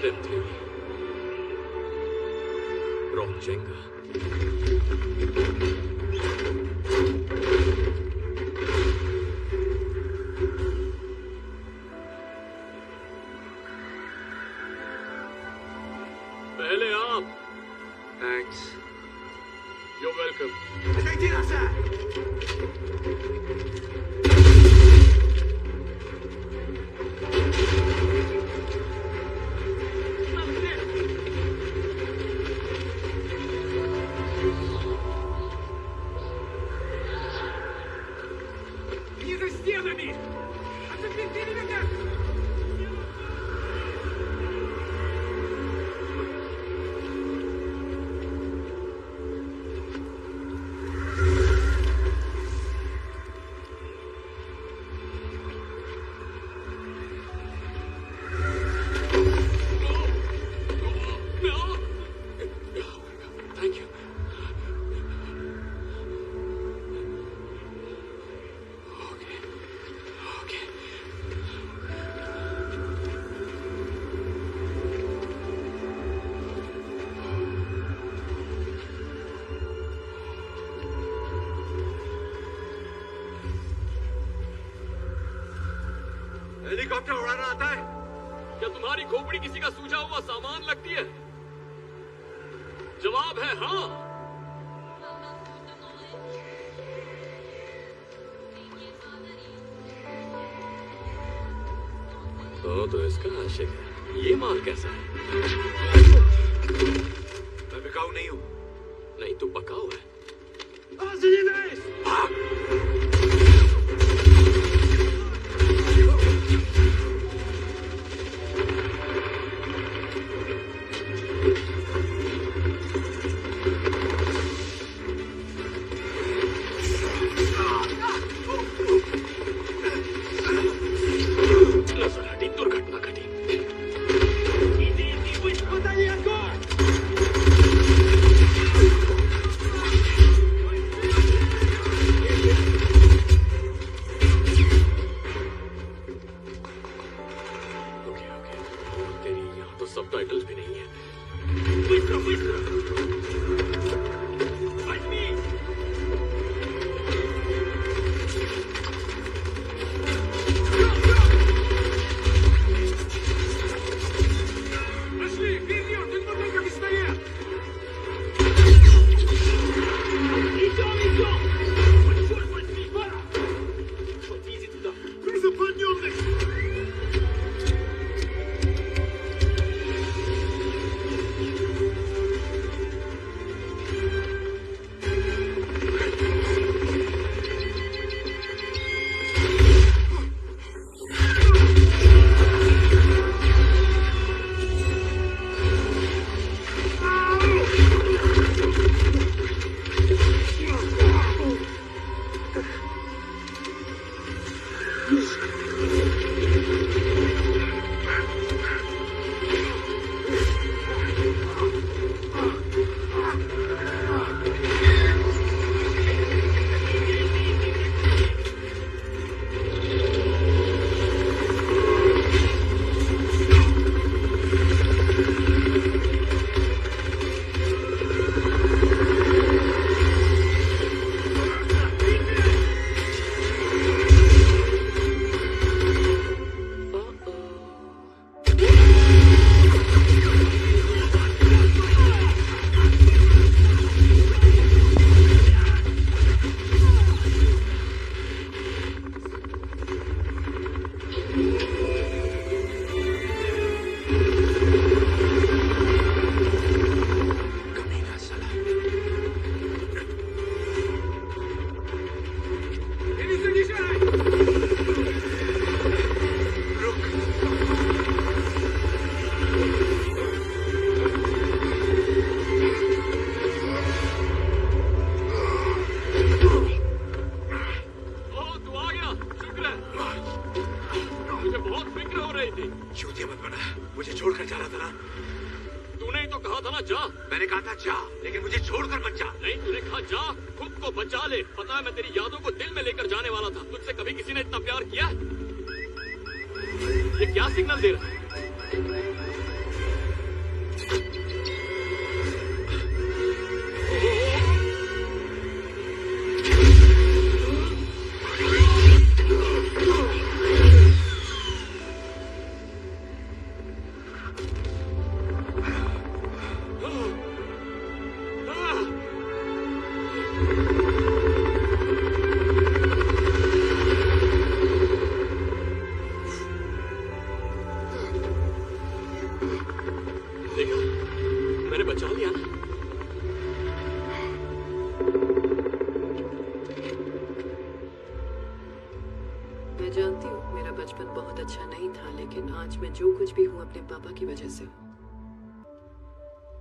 Step 3. Rock Jenga. पहले आप। Thanks. You're welcome. Не за стенами! Оцепите меня! Thank you. Okay. Helicopter उड़ाना आता है? क्या तुम्हारी खोपड़ी किसी का सूझा हुआ सामान लगती है? जवाब है हाँ। तो इसका आशिक है। ये माल कैसा है? मैं बिकाऊ नहीं हूं। नहीं, तू पकाऊ है। दुर्घटना घटी। था ना, जा। मैंने कहा था जा, लेकिन मुझे छोड़कर मत जा। नहीं, तूने कहा जा, खुद को बचा ले। पता है मैं तेरी यादों को दिल में लेकर जाने वाला था। तुझसे कभी किसी ने इतना प्यार किया? ये क्या सिग्नल दे रहा है?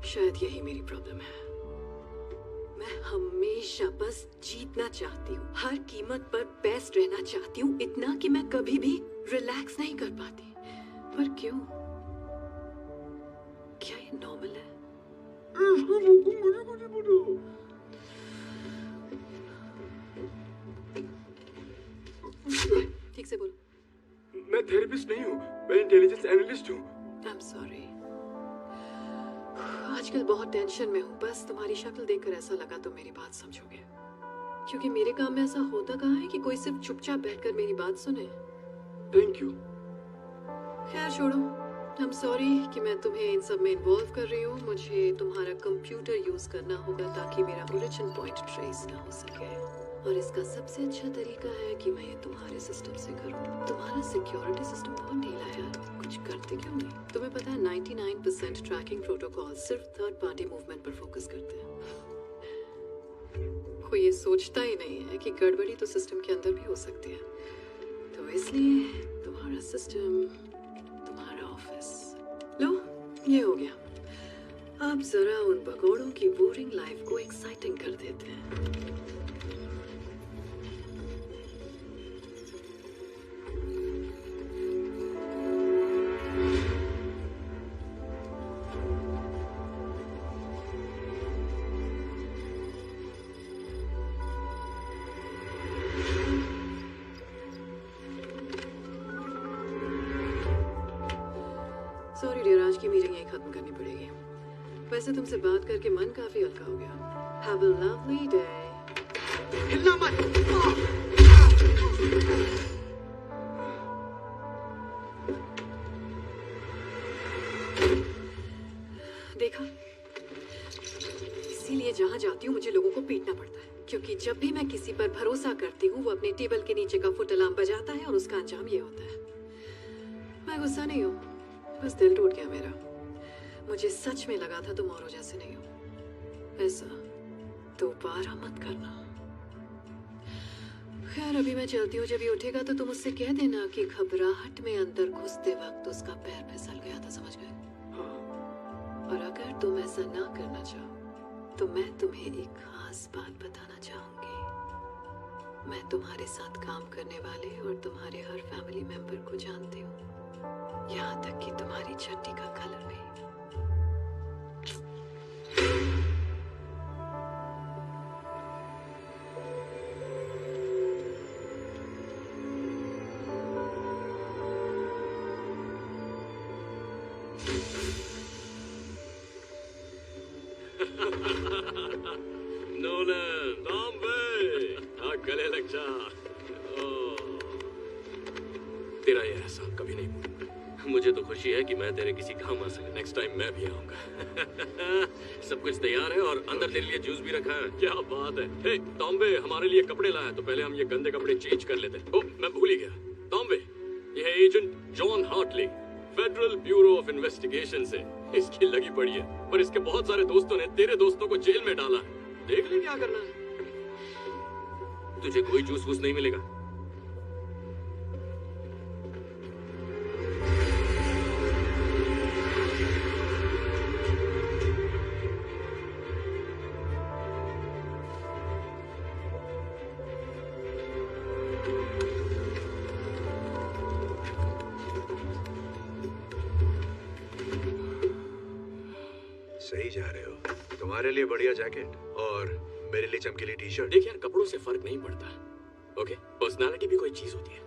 शायद यही मेरी प्रॉब्लम है। मैं हमेशा बस जीतना चाहती हूँ, हर कीमत पर बेस्ट रहना चाहती हूँ, इतना कि मैं कभी भी रिलैक्स नहीं कर पाती। पर क्यों? क्या ये नॉर्मल है? ठीक से बोलो। मैं थेरेपिस्ट नहीं हूँ, मैं इंटेलिजेंस एनालिस्ट हूँ। I am sorry. आजकल बहुत टेंशन में हूँ। बस तुम्हारी शक्ल देखकर ऐसा लगा तुम मेरी बात समझोगे, क्योंकि मेरे काम में ऐसा होता कहाँ है कि कोई सिर्फ चुपचाप बैठकर मेरी बात सुने। Thank you. खैर छोड़ो। आई एम सॉरी कि मैं तुम्हें इन सब में इन्वॉल्व कर रही हूँ। मुझे तुम्हारा कंप्यूटर यूज करना होगा ताकि मेरा ओरिजिन पॉइंट ट्रेस ना हो सके, और इसका सबसे अच्छा तरीका है कि मैं ये तुम्हारे सिस्टम से करूँ। तुम्हारा सिक्योरिटी सिस्टम बहुत ढीला है यार, कुछ करते क्यों नहीं? तुम्हें पता है 99% ट्रैकिंग प्रोटोकॉल सिर्फ थर्ड पार्टी मूवमेंट पर फोकस करते हैं। कोई ये सोचता ही नहीं है कि गड़बड़ी तो सिस्टम के अंदर भी हो सकती है। तो इसलिए तुम्हारा सिस्टम, तुम्हारा ऑफिस, लो ये हो गया। अब जरा उन भगोड़ों की बोरिंग लाइफ को एक्साइटिंग कर देते हैं। सॉरी डियर, आज की मीटिंग यही खत्म करनी पड़ेगी। वैसे तुमसे बात करके मन काफी हल्का हो गया। Have a lovely day. हिलना मत। देखा, इसीलिए जहां जाती हूँ मुझे लोगों को पीटना पड़ता है, क्योंकि जब भी मैं किसी पर भरोसा करती हूँ वो अपने टेबल के नीचे का फुट अलार्म बजाता है और उसका अंजाम ये होता है। मैं गुस्सा नहीं हूँ, बस दिल टूट गया मेरा। मुझे सच में लगा था तुम औरों जैसे नहीं हो। ऐसा दोबारा मत करना। खैर अभी मैं चलती हूँ। जब ये उठेगा तो तुम उससे कह देना कि घबराहट में अंदर घुसते वक्त उसका पैर फिसल गया था, समझ गए? और अगर तुम ऐसा ना करना चाहो तो मैं तुम्हें एक खास बात बताना चाहूंगी। मैं तुम्हारे साथ काम करने वाले और तुम्हारे हर फैमिली मेंबर को जानती हूँ, यहाँ तक कि तुम्हारी चड्डी का कलर भी। नोलन, बॉम्बे, गले लग जा। तेरा ये एहसान कभी नहीं भूलूंगा। मुझे तो खुशी है कि मैं तेरे किसी काम आ सका। नेक्स्ट टाइम मैं भी आऊंगा। सब कुछ तैयार है और अंदर तेरे लिए जूस भी रखा है। क्या बात है। हे टॉम्बे, हमारे लिए कपड़े लाया, तो पहले हम ये गंदे कपड़े चेंज कर लेते। ओह, मैं भूल ही गया। टॉम्बे, ये है agent John Hartley, Federal Bureau of Investigation से। इसकी लगी पड़ी है, पर इसके बहुत सारे दोस्तों ने तेरे दोस्तों को जेल में डाला है। देख ले क्या करना है। तुझे कोई जूस वूस नहीं मिलेगा। सही जा रहे हो? तुम्हारे लिए बढ़िया जैकेट और मेरे लिए चमकीली टी शर्ट। देख यार, कपड़ों से फर्क नहीं पड़ता। ओके, पर्सनालिटी भी कोई चीज होती है।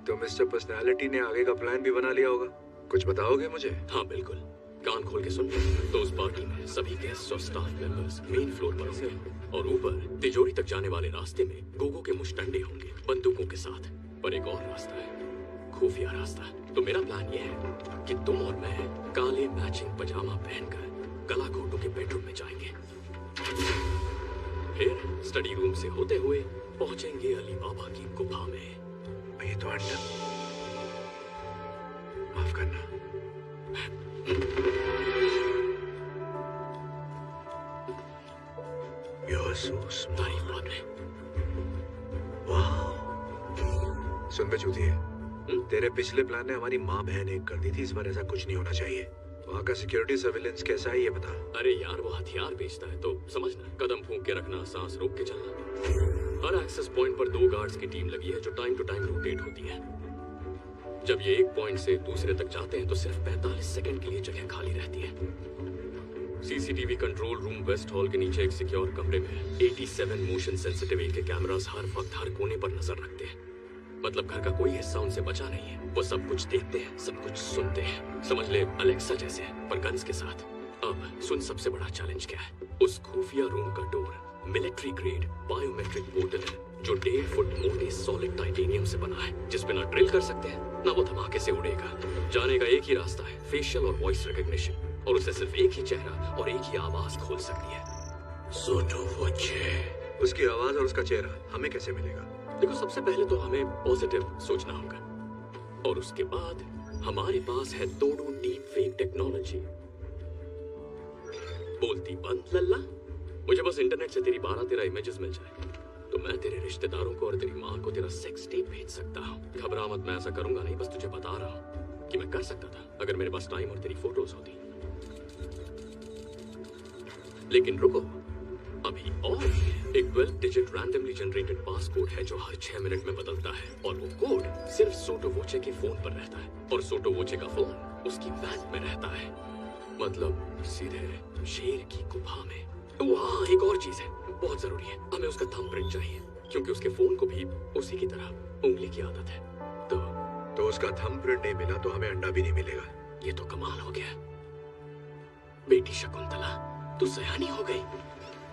तो मिस्टर पर्सनालिटी ने आगे का प्लान भी बना लिया होगा, कुछ बताओगे मुझे? हाँ बिल्कुल, कान खोल के सुन। तो उस पार्टी में सभी गेस्ट और स्टाफ मेंबर्स मेन फ्लोर पर होंगे और ऊपर तिजोरी तक जाने वाले रास्ते में गोगो के मुश्तंडे होंगे बंदूकों के साथ। पर एक और रास्ता है, खुफिया रास्ता। तो मेरा प्लान ये है कि तुम और मैं काले मैचिंग पजामा पहनकर गला घोटों के बेडरूम में जाएंगे, फिर स्टडी रूम से होते हुए पहुंचेंगे अली बाबा की गुफा में। ये तो अंडा, माफ करना। You're so smart. तारीफ बाद में। वाह, सुन बे चूतिए, तेरे पिछले प्लान ने हमारी माँ बहन एक कर दी थी, इस बार ऐसा कुछ नहीं होना चाहिए। वहाँ का सिक्योरिटी सर्विलेंस कैसा है ये बता। अरे यार, वो हथियार बेचता है तो समझना, कदम फूंक के रखना, सांस रोक के चलना। हर एक्सेस पॉइंट पर 2 गार्ड्स की टीम लगी है जो टाइम टू टाइम रोटेट होती है। जब ये एक पॉइंट से दूसरे तक जाते हैं तो सिर्फ 45 सेकंड के लिए जगह खाली रहती है। CCTV control room West Hall के नीचे एक सिक्योर कमरे में 87 मोशन सेंसिटिव के कैमरास हर वक्त हर कोने पर नजर रखते हैं। मतलब घर का कोई हिस्सा उनसे बचा नहीं है। वो सब कुछ देखते हैं, सब कुछ सुनते हैं। समझ ले अलेक्सा जैसे, पर गन्स के साथ। अब सुन, सबसे बड़ा चैलेंज क्या है। उस खुफिया रूम का door military grade biometric portal है जो 1.5 फुट मोटे सॉलिड टाइटेनियम से बना है, जिस पे ना ड्रिल कर सकते हैं ना वो धमाके से उड़ेगा। जाने का एक ही रास्ता है, फेशियल और वॉइस रिकॉग्निशन, और उसे सिर्फ एक ही चेहरा और एक ही आवाज खोल सकती है। सोटो वोचे। उसकी आवाज और उसका चेहरा हमें कैसे मिलेगा? देखो, सबसे पहले तो हमें पॉजिटिव सोचना होगा, और उसके बाद हमारे पास है तोड़ो डीप फेक टेक्नोलॉजी। बोलती बंद लल्ला, मुझे बस इंटरनेट से तेरी 12-13 इमेजेस मिल जाए तो मैं तेरे रिश्तेदारों को और तेरी माँ को तेरा सेक्स टेप भेज सकता हूँ। घबरा मत, मैं ऐसा करूंगा नहीं, बस तुझे बता रहा हूँ कि मैं कर सकता था अगर मेरे पास टाइम और तेरी फोटोज होती। लेकिन रुको, अभी और एक 12 डिजिट रैंडमली जनरेटेड पासकोड है जो हर 6 मिनट में बदलता है, और वो कोड सिर्फ सोटो वोचे के फोन पर रहता है, और सोटो वोचे का फोन उसकी वैन में रहता है। मतलब सीधे शेर की गुफा में। वहाँ एक और चीज है, बहुत जरूरी है, हमें उसका थंबप्रिंट चाहिए, क्योंकि उसके फोन को भी उसी की तरह उंगली की आदत है। तो उसका थंबप्रिंट नहीं मिला तो हमें अंडा भी नहीं मिलेगा। ये तो कमाल हो गया। बेटी शकुंतला, तू सयानी हो गई।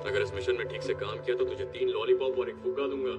अगर इस मिशन में ठीक से काम किया तो तुझे 3 लॉलीपॉप और एक फुग्गा दूंगा।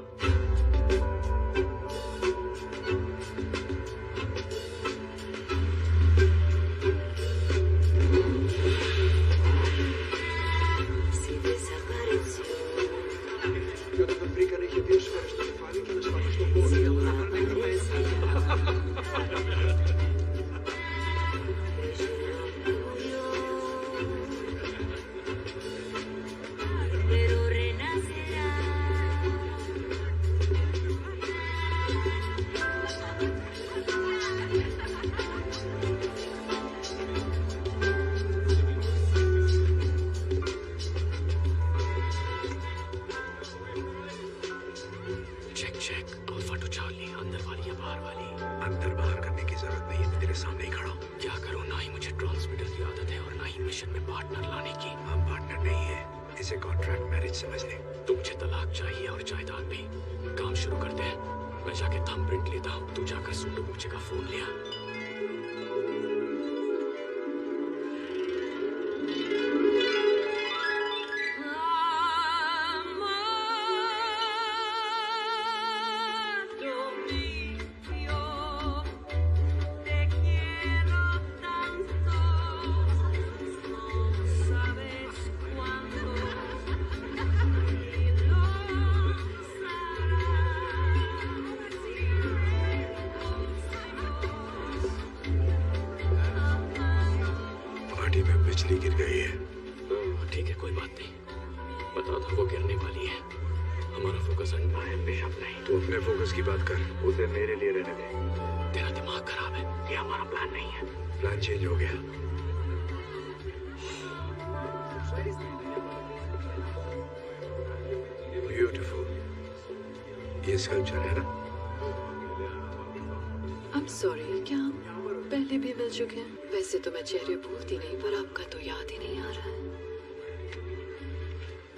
पहले भी मिल चुके हैं। वैसे तो मैं चेहरे भूलती नहीं, पर आपका तो याद ही नहीं आ रहा है।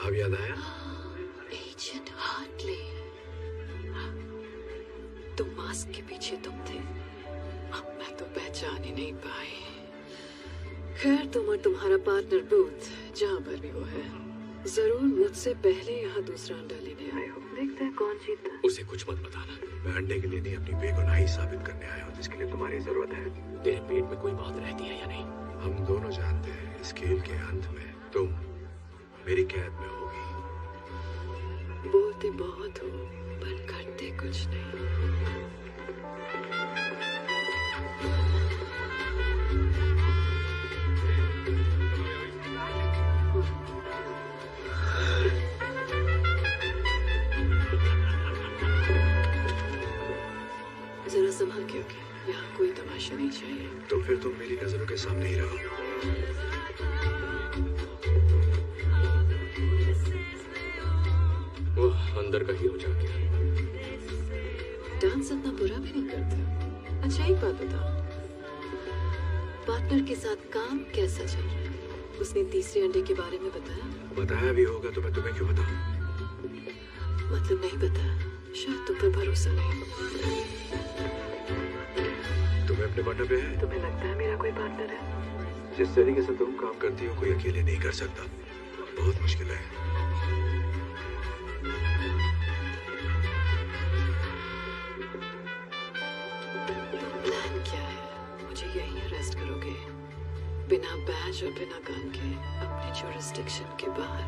अब याद आया? एजेंट हार्टले, तुम मास्क के पीछे तुम थे। अब मैं तो पहचान ही नहीं पाई। खैर, तुम और तुम्हारा पार्टनर बूथ जहाँ पर भी वो है, जरूर मुझसे पहले यहाँ दूसरा अंडा लेने आए हो। देखते हैं कौन जीतता है। उसे कुछ मत बताना। मैं अंडे के लिए नहीं, अपनी बेगुनाही साबित करने आया हूँ, जिसके लिए तुम्हारी जरूरत है। तेरे पेट में कोई बात रहती है या नहीं? हम दोनों जानते हैं इस खेल के अंत में तुम मेरी कैद में होगी। बोलते बहुत हो पर करते कुछ नहीं। जरा संभल के होके, यहाँ कोई तमाशा नहीं चाहिए। तो फिर तुम मेरी नजरों के सामने ही रहो। वो अंदर का हीरो जा गया। डांस इतना बुरा भी नहीं करता। अच्छा, एक बात बताओ, पार्टनर के साथ काम कैसा चल रहा है? उसने तीसरे अंडे के बारे में बताया? बताया भी होगा तो मैं तुम्हें क्यों बताऊं? मतलब नहीं बताया, शायद तुम पर भरोसा नहीं। तुम्हें अपने पार्टनर पे है? तुम्हें लगता है मेरा कोई पार्टनर है? जिस तरीके से तुम काम करती हो कोई अकेले नहीं कर सकता। बहुत मुश्किल है। प्लान क्या है? मुझे यहीं अरेस्ट करोगे, बिना बैज और बिना गन के, अपने जुरिस्डिक्शन के बाहर,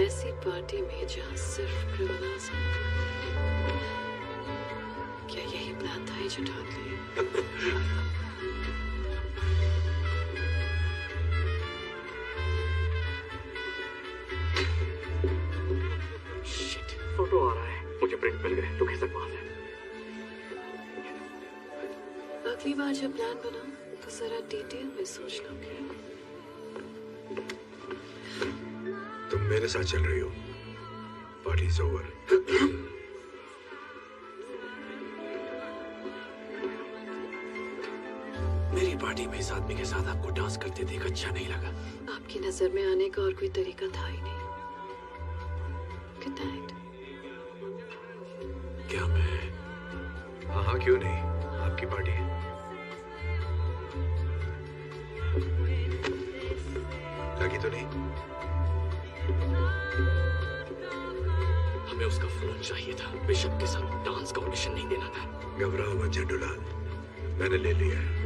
ऐसी पार्टी में जहाँ सिर्फ क्रिमिनल्स हैं। क्या यही प्लान था एजेंट हार्टले? शिट, फोटो आ रहा है। मुझे प्रिंट मिल गए। तू खिसक वहां से। अगली बार जब प्लान बनाओ तो जरा डिटेल में सोच लोगे। तुम मेरे साथ चल रही हो। Party is over. मेरी पार्टी में इस आदमी के साथ आपको डांस करते देख अच्छा नहीं लगा। आपकी नजर में आने का और कोई तरीका था ही नहीं। Good night. क्या मैं? हाँ हाँ, क्यों नहीं, आपकी पार्टी है। लगी तो नहीं? हमें उसका फोन चाहिए था। बिशप के साथ डांस का ऑडिशन नहीं देना था। घबराओ मत झंडूलाल, मैंने ले लिया है।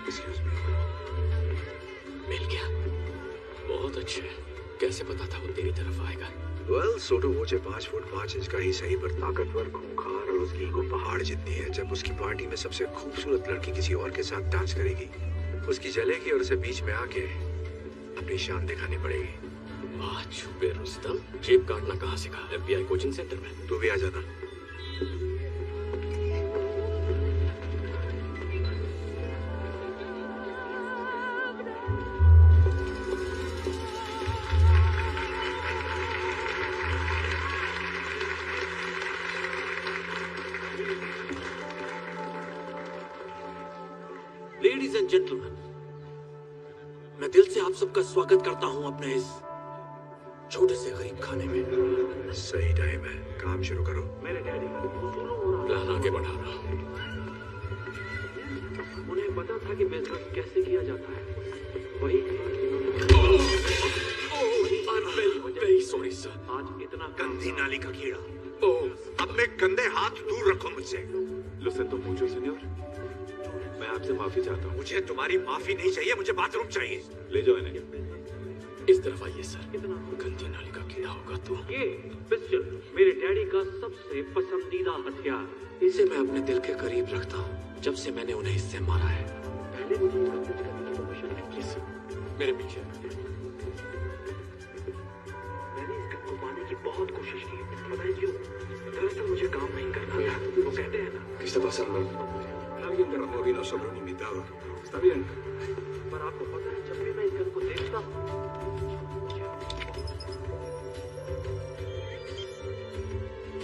Excuse me. मिल गया। बहुत अच्छे। कैसे पता था वो तेरी तरफ आएगा? वेल, सोटो मुझे 5 फुट 5 इंच का ही सही, पर ताकतवर, खूंखार और उसकी ईगो पहाड़ जितनी है। जब उसकी पार्टी में सबसे खूबसूरत लड़की किसी और के साथ डांस करेगी, उसकी जलेगी और उसे बीच में आके अपनी शान दिखानी पड़ेगी। वाह छुपे रुस्तम, जेब काटना कहाँ सीखा? FBI कोचिंग सेंटर में? तू भी आ जाना। लेडीज एंड जेंटलमैन, मैं दिल से आप सबका स्वागत करता हूं अपने इस छोटे से गरीब खाने में। सही टाइम है, काम शुरू करो। मेरे डैडी प्लान आगे बढ़ा रहा। उन्हें पता था कि बिजनेस कैसे किया जाता है। वही वेरी सॉरी सर। आज इतना गंदी नाली का कीड़ा। ओह, अपने गंदे हाथ दूर रखो मुझसे। Lo siento mucho, señor. मैं आपसे माफी चाहता हूँ। मुझे तुम्हारी माफी नहीं चाहिए, मुझे बाथरूम चाहिए। ले जाओ इन्हें। इस तरफ आइए सर। गंदी नाली का कीड़ा होगा तो। ये पिस्टल मेरे डैडी का सबसे पसंदीदा हथियार। इसे मैं अपने दिल के करीब रखता हूँ जब से मैंने उन्हें इससे मारा है। पहले मुझे मैसेज करने की परमिशन है प्लीज। मेरे पीछे। मैंने इस गन को पाने की बहुत कोशिश की। पता है क्यों? दरअसल मुझे काम नहीं करना था। वो कहते हैं ना, ¿Qué está pasando? Alguien derramó vino sobre un invitado. ¿Está bien? पर आपको पता है जब भी मैं इस गन को देखता हूँ,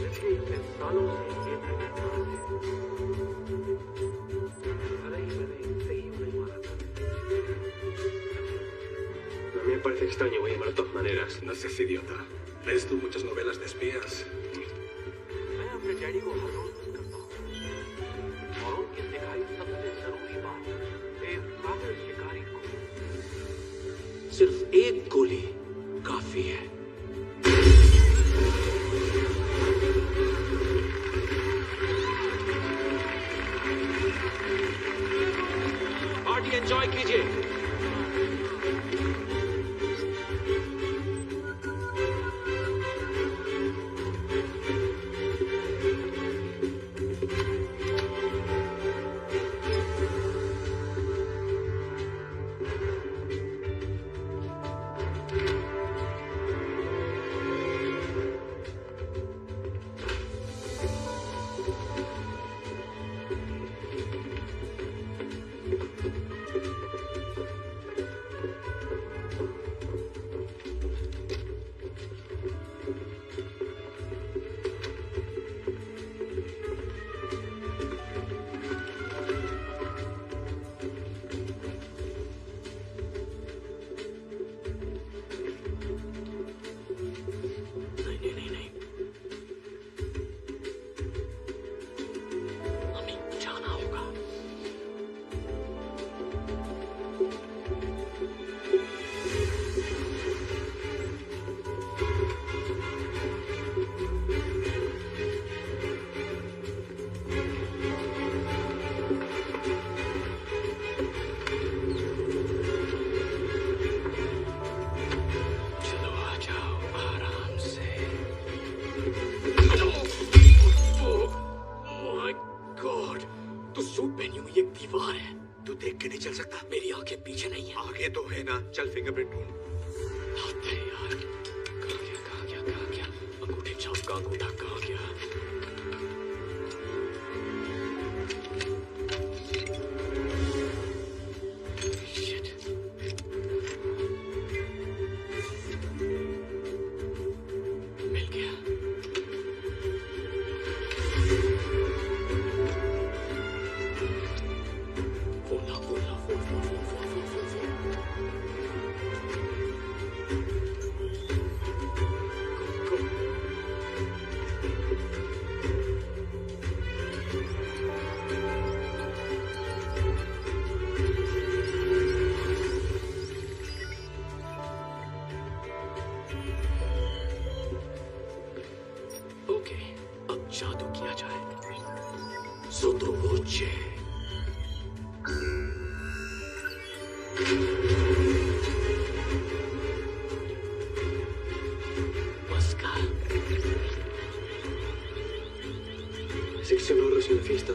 पिछले इतने सालों से ये मैं अरे ही मैंने Me parece extraño, Weimar, de todas maneras. No seas idiota. ¿Lees tú muchas novelas de espías? मैं अपने डैडी को हर रोज मिस करता हूँ और उनकी सिखाई सबसे जरूरी बात एक काबिल शिकारी को सिर्फ एक गोली काफी है। पार्टी एंजॉय कीजिए। चल फिंगरप्रिंट ढूंढ। यार कहाँ गया अंगूठे छाप का अंगूठा कहाँ गया? Shit. मिल गया। जादू किया जाए। Sottovoce। Mosca। Sección Oro en la fiesta.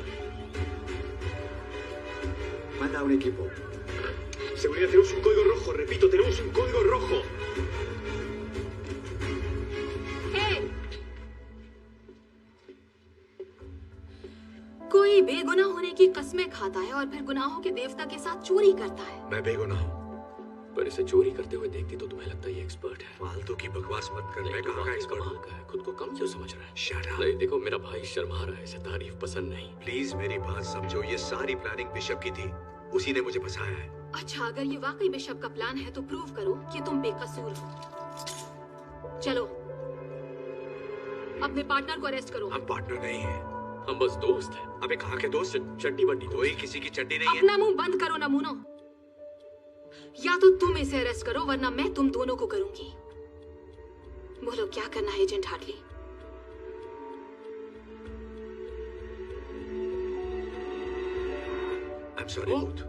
Manda a un equipo. Seguridad, tenemos un código rojo. Repito, tenemos un código rojo. कोई बेगुनाह होने की कस्में खाता है और फिर गुनाहों के देवता के साथ चोरी करता है। मैं बेगुनाह हूँ, पर इसे चोरी करते हुए देखती तो तुम्हें लगता है ये एक्सपर्ट है। फालतू की बकवास मत कर। मैं कहाँ का एक्सपर्ट हूँ? का है, खुद को कम क्यों समझ रहा है? Shut up। नहीं देखो, मेरा भाई शर्मा रहा है, इसे तारीफ पसंद नहीं। प्लीज मेरी बात समझो, ये सारी प्लानिंग बिशप की थी, उसी ने मुझे फंसाया है। अच्छा, अगर ये वाकई बिशप का प्लान है तो प्रूव करो कि तुम बेकसूर हो। चलो अपने पार्टनर को अरेस्ट करो। हम पार्टनर नहीं हैं, हम बस दोस्त हैं। अबे कहाँ के दोस्त? चट्टी बट्टी कोई किसी की चट्टी नहीं है। अपना मुंह बंद करो नमूनो। या तो तुम इसे अरेस्ट करो वरना मैं तुम दोनों को करूंगी। बोलो क्या करना है agent Hartley? I'm sorry, Booth।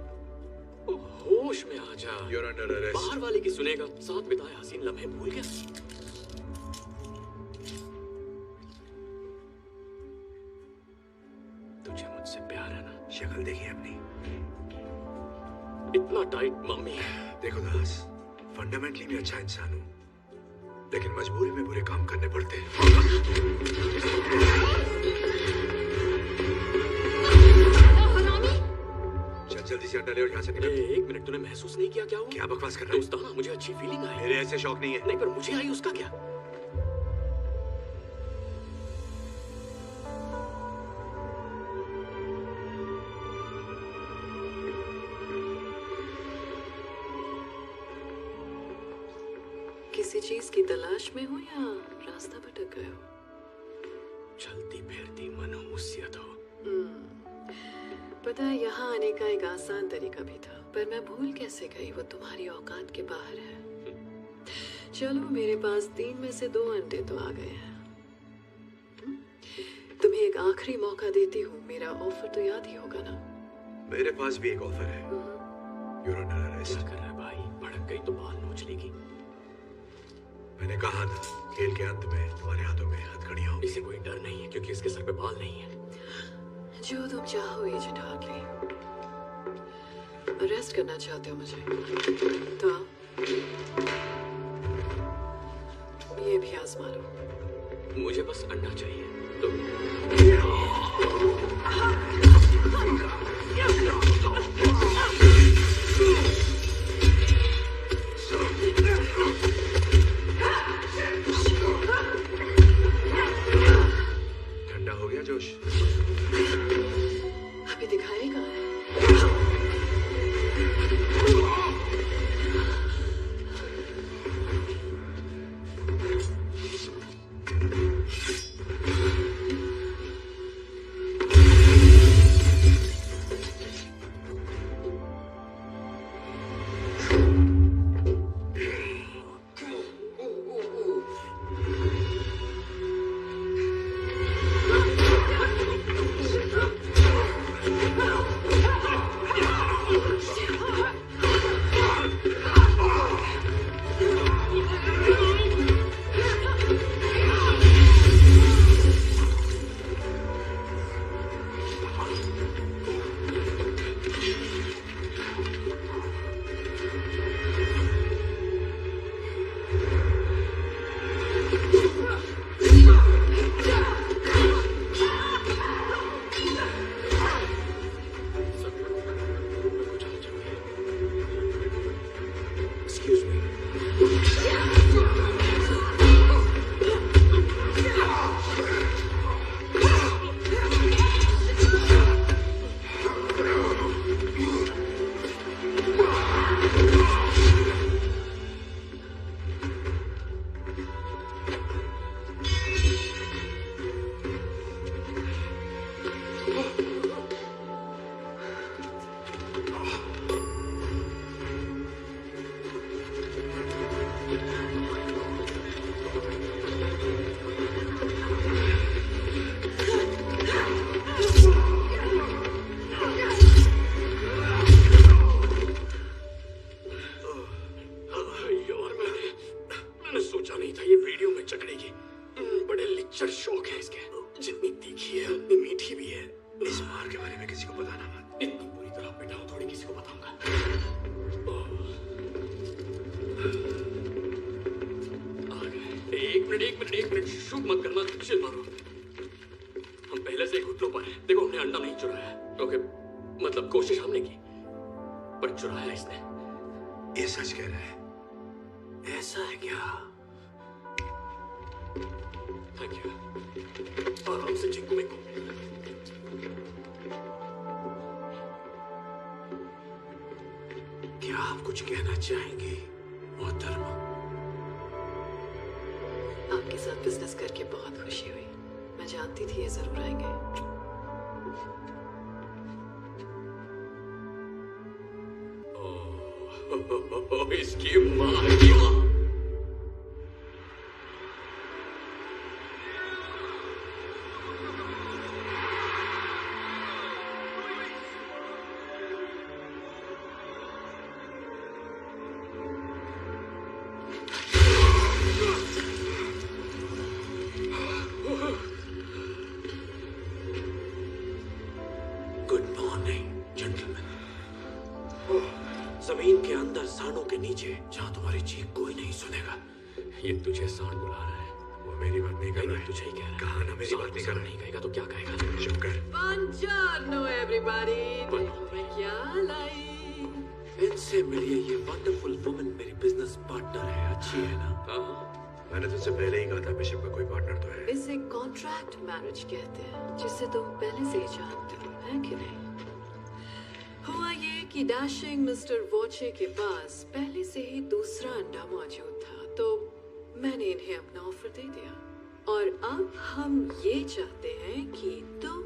होश में आ जा। You're under arrest। बाहर वाले की सुनेगा। साथ बिताए हसीन लम्हे भूल गया। तुझे मुझसे प्यार है ना? शक्ल देखिए अपनी। इतना टाइट मम्मी। देखो दास, फंडामेंटली मैं अच्छा इंसान हूँ, लेकिन मजबूरी में बुरे काम करने पड़ते हैं। चल जल्दी से अंडा ले और यहाँ से निकल। एक मिनट, तूने महसूस नहीं किया क्या हुआ? क्या बकवास कर रहा है? दोस्ताना मुझे अच्छी फीलिंग आई। मेरे ऐसे शौक नहीं है। नहीं, पर मुझे आई, उसका क्या? किसी चीज की तलाश में हो या रास्ता भटक गए हो? चलती फिरती मनहूसियत हो। पता है, यहाँ आने का एक आसान तरीका भी था, पर मैं भूल कैसे गई, वो तुम्हारी औकात के बाहर है। चलो, मेरे पास 3 में से 2 अंडे तो आ गए हैं। तुम्हें एक आखिरी मौका देती हूँ, मेरा ऑफर तो याद ही होगा ना? मेरे पास भी एक ऑफर है। You're under arrest। क्या कर रहा है भाई? भड़क गई तो बाल नोच लेगी। मैंने कहा था, खेल के अंत में तुम्हारे हाथों में हथकड़ियां होंगी। इसे कोई डर नहीं है क्योंकि इसके सर पे बाल नहीं है। जो तुम चाहो एजेंट हार्टली। अरेस्ट करना चाहते हो मुझे तो ये भी आजमा लो। मुझे बस अंडा चाहिए तो ठंडा हो गया जोश? अभी दिखाएगा। एक मिनट शूट मत करना, चिल मारो। हम पहले से ही घुटनों पर हैं। देखो, हमने अंडा नहीं चुराया। ओके, मतलब कोशिश हमने की, पर चुराया इसने। ये सच कह रहा है? ऐसा है क्या? Thank you. आराम से चिंकू मिंकू। क्या आप कुछ कहना चाहेंगे मोहतरमा? आपके साथ बिजनेस करके बहुत खुशी हुई। मैं जानती थी ये जरूर आएंगे। इसकी मां की मां। जमीन के अंदर सांडों के नीचे, जहां तुम्हारी चीख कोई नहीं सुनेगा। ये तुझे सांड बुला रहा है। वो मेरी बात नहीं कर रहा है। तुझे ही कह रहा है। कहा ना मेरी बात नहीं कर रहा है। नहीं कहेगा तो क्या कहेगा? चुप कर। Buongiorno everybody। मैं क्या लाई? इनसे मिलिए, ये वंडरफुल वुमन मेरी बिजनेस पार्टनर है। अच्छी है ना? मैंने तुझसे पहले ही कहा था बिशप का कोई पार्टनर तो है। इसे कॉन्ट्रैक्ट मैरिज कहते हैं, जिसे तुम पहले से ही जानते हो, है कि नहीं? हुआ ये कि डैशिंग मिस्टर वॉचे के पास पहले से ही दूसरा अंडा मौजूद था, तो मैंने इन्हें अपना ऑफर दे दिया और अब हम ये चाहते हैं कि तुम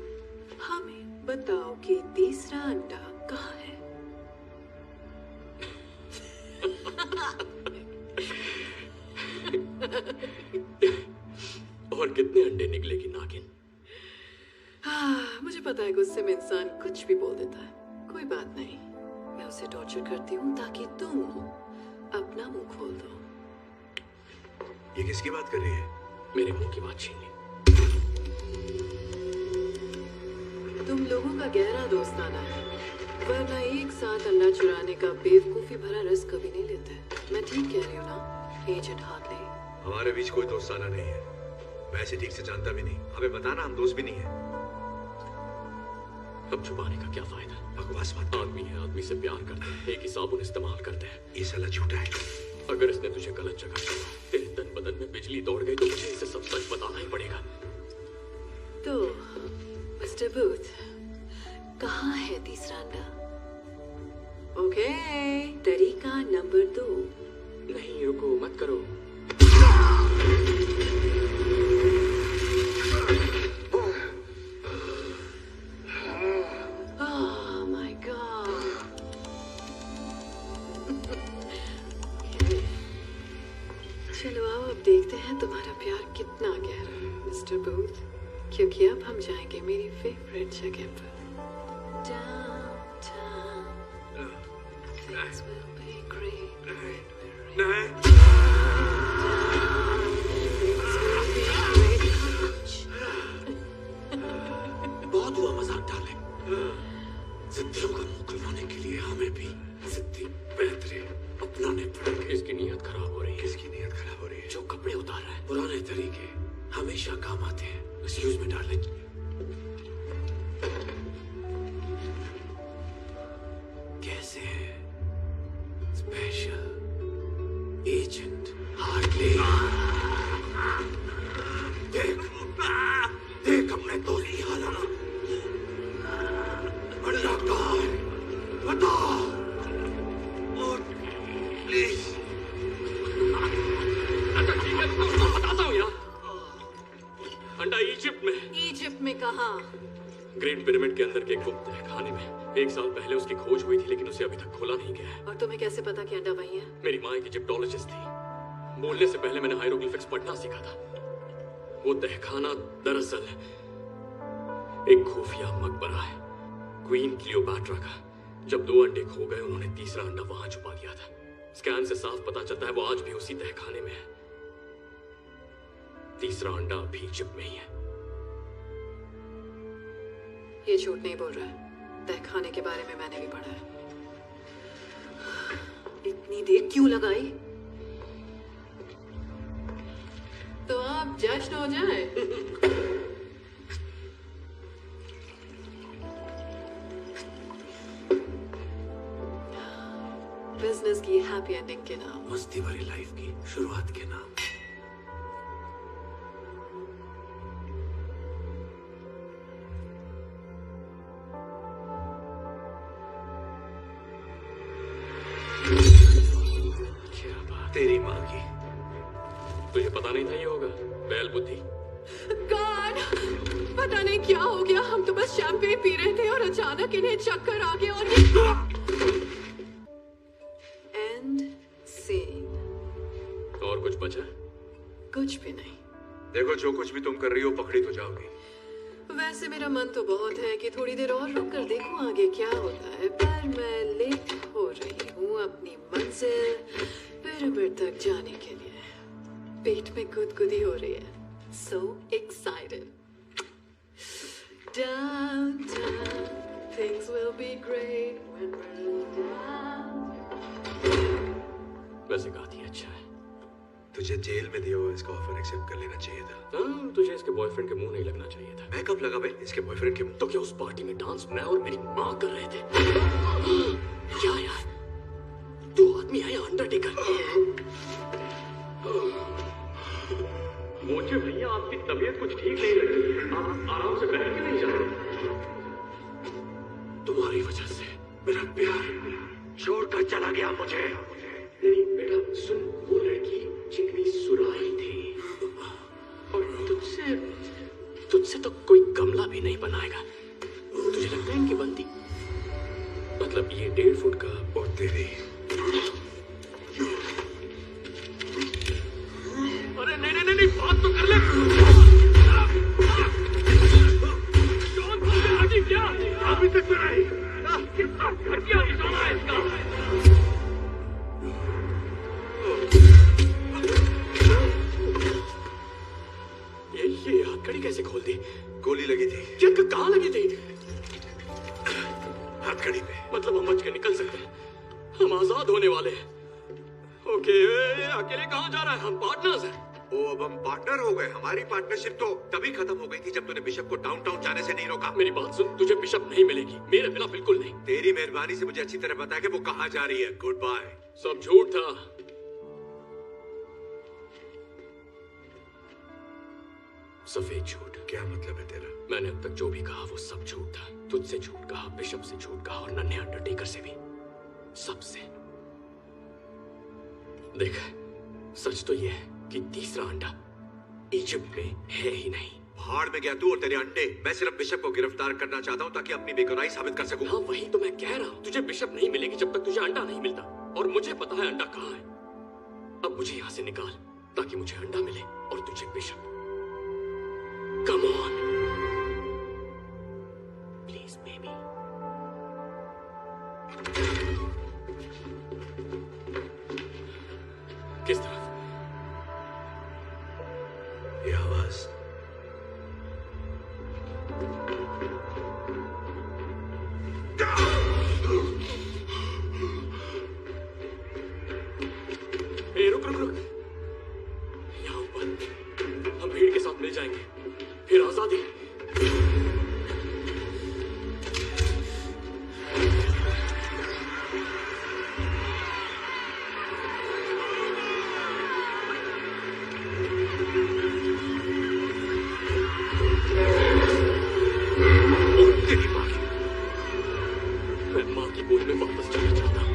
हमें बताओ कि तीसरा अंडा कहाँ है। और कितने अंडे निकलेगी नागिन? मुझे पता है गुस्से में इंसान कुछ भी बोल देता है। कोई बात नहीं, मैं उसे टॉर्चर करती हूँ ताकि तुम अपना मुंह खोल दो। ये किसकी बात कर रही है? मेरे मुंह की बात छीन ली। तुम लोगों का गहरा दोस्ताना है, वरना एक साथ अंडा चुराने का बेवकूफी भरा रिस्क कभी नहीं लेते। मैं ठीक कह रही हूँ ना एजेंट हार्टले? हमारे बीच कोई दोस्ताना नहीं है। मैं इसे ठीक से जानता भी नहीं। हमें बताना, हम दोस्त भी नहीं है। अब छुपाने का क्या फायदा? बकवास मत। आदमी है, आदमी से प्यार करते हैं, एक ही साबुन इस्तेमाल करते हैं। ये साला झूठा है। अगर इसने तुझे गलत जगह छोड़ा, तेरे तन बदन में बिजली दौड़ गई, तो मुझे इसे सब सच बताना ही पड़ेगा। तो मिस्टर बूथ, कहाँ है तीसरा अंडा? ओके, तरीका नंबर 2। नहीं, रुको, मत करो। Oh my God. चलो आओ, अब देखते हैं तुम्हारा प्यार कितना गहरा है मिस्टर बूथ, क्योंकि अब हम जाएंगे मेरी फेवरेट जगह पर। Downtown. Things will be great. बहुत हुआ मजाक डाले। जिद्दियों का मुंह खुलवाने के लिए हमें भी जिद्दी बेहतरीन अपनाने पड़ेंगे। इसकी नीयत खराब हो रही है। किसकी नीयत खराब हो रही है? जो कपड़े उतार रहा है, पुराने तरीके हमेशा काम आते हैं। Excuse me darling. कैसे हैं स्पेशल एजेंट हार्टले? देख देख, हमने तो ली हालत। अंडा कहाँ है? बता प्लीज। अच्छा ठीक है, तो बताता हूँ यार। अंडा इजिप्ट में। इजिप्ट में कहाँ? ग्रेट पिरामिड के अंदर के एक गुप्त खाने में। 1 साल पहले उसकी खोज हुई थी, लेकिन उसे अभी तक खोला नहीं गया है। और तुम्हें कैसे पता कि अंडा वही है? मेरी माँ एक इजिप्टोलॉजिस्ट थी। बोलने से पहले मैंने हायरोग्लिफिक्स पढ़ना सीखा था। वो तहखाना दरअसल एक खुफिया मकबरा है, क्वीन क्लियोपैट्रा का। जब 2 अंडे खो गए, उन्होंने तीसरा अंडा वहां छुपा दिया था। स्कैन से साफ पता चलता है वो आज भी उसी तहखाने में है। तीसरा अंडा अभी इजिप्ट में ही है। ये झूठ नहीं बोल रहा है। तहखाने के बारे में मैंने भी पढ़ा है। इतनी देर क्यों लगाई? तो अब जश्न हो जाए। बिजनेस की हैप्पी एंडिंग के नाम, मस्ती भरी लाइफ की शुरुआत के नाम। क्या बात? तेरी माँ की। तुझे पता नहीं था ये होगा? बैल बुद्धि। गॉड, पता नहीं क्या हो गया। हम तो बस शैंपेन पी रहे थे और अचानक इन्हें चक्कर आ गया और एंड सीन। और कुछ बचा? कुछ भी नहीं। देखो, जो कुछ भी तुम कर रही हो पकड़ी तो जाओगी। वैसे मेरा मन तो बहुत है कि थोड़ी देर और रुक कर देखूं आगे क्या होता है, पर मैं लेट हो रही हूँ अपनी मंजिल पिरामिड तक जाने के लिए। पेट में गुदगुदी हो रही है। So excited. Downtown, things will be great when we're down. वैसे गाती अच्छा है। तुझे जेल में दिया हुआ इसका ऑफर एक्सेप्ट कर लेना चाहिए था। हाँ, तुझे इसके बॉयफ्रेंड के मुंह नहीं लगना चाहिए था। मैं कब लगा भाई इसके बॉयफ्रेंड के मुंह? तो क्या उस पार्टी में डांस मैं और मेरी माँ कर रहे थे? क्या यार, तू आदमी है या अंडरटेकर? मुझे भैया आपकी तबीयत कुछ ठीक नहीं लग रही है। आप आराम से बैठ के नहीं जा रहे। तुम्हारी वजह से मेरा प्यार छोड़कर चला गया मुझे। नहीं बेटा सुन, वो लड़की चिकनी सुराही तुझसे तो कोई गमला भी नहीं बनाएगा। तुझे लगता है इनकी बनती? मतलब ये 1.5 फुट का और तेरी। अरे नहीं, बात तो कर ले। क्या अभी तक तो नहीं। कितना घटिया निशाना है इसका। ये हथकड़ी कैसे खोल दी? गोली लगी थी। क्या कहाँ लगी थी? हथकड़ी पे। मतलब हम बच के निकल सकते हैं, हम आजाद होने वाले हैं। ओके, अकेले कहाँ जा रहा है? हम पार्टनर्स हैं। ओ, अब हम पार्टनर हो गए। हमारी पार्टनरशिप तो तभी खत्म हो गई थी जब तूने बिशप को डाउनटाउन जाने से नहीं रोका। मेरी बात सुन, तुझे बिशप नहीं मिलेगी, मेरे बिना बिल्कुल नहीं। तेरी मेहरबानी से मुझे अच्छी तरह पता है कि वो कहाँ जा रही है। Goodbye. सब झूठ था। सफेद झूठ। क्या मतलब है तेरा? मैंने अब तक जो भी कहा वो सब झूठ था। तुझसे झूठ कहा, बिशप से झूठ कहा और नन्हे अंडरटेकर से भी, सबसे। देख, सच तो ये है कि तीसरा अंडा इजिप्ट में है ही नहीं। भाड़ में गया तू और तेरे अंडे। मैं सिर्फ बिशप को गिरफ्तार करना चाहता हूँ ताकि अपनी बेगुनाही साबित कर सकूं। हाँ, वही तो मैं कह रहा हूँ। तुझे बिशप नहीं मिलेगी जब तक तुझे अंडा नहीं मिलता, और मुझे पता है अंडा कहाँ है। अब मुझे यहाँ से निकाल ताकि मुझे अंडा मिले और तुझे bishop. Come on, please, baby. किस तरफ? ये आवाज। रुक। यहाँ ऊपर हम भीड़ के साथ मिल जाएंगे, फिर आजादी। मैं माँ की गोद में वापस जाना चाहता हूँ।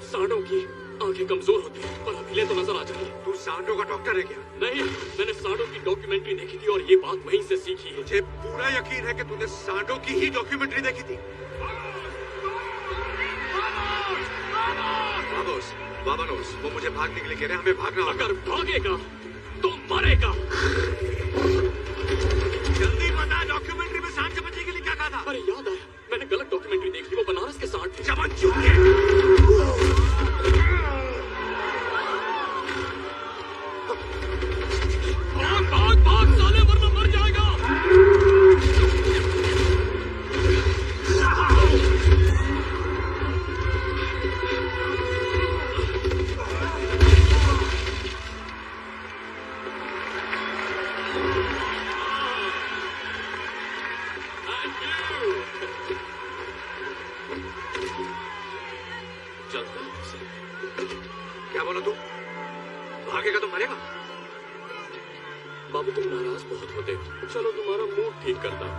सांडों की आंखें कमजोर होती हैं, पर अभी तो नजर आ जाएंगे। तू सांडों का डॉक्टर है क्या? नहीं, मैंने सांडों की डॉक्यूमेंट्री देखी थी और ये बात वहीं से सीखी है। मुझे पूरा यकीन है कि तूने सांडों की ही डॉक्यूमेंट्री देखी थी। वामोस, वो मुझे भागने के लिए कह रहे हैं। हमें भागना होगा। अगर भागेगा तो मरेगा। जल्दी बता, डॉक्यूमेंट्री में सांड से बचने के लिए क्या कहा था? अरे याद आया, मैंने गलत डॉक्यूमेंट्री देखी थी। वो बनारस के सांड थे। चमन चूके। भाग साले, वरना मर जाएगा। क्या बोला तू? भागेगा तो मरेगा? बाबू, तुम नाराज बहुत होते हो। चलो तुम्हारा मूड ठीक करता हूं।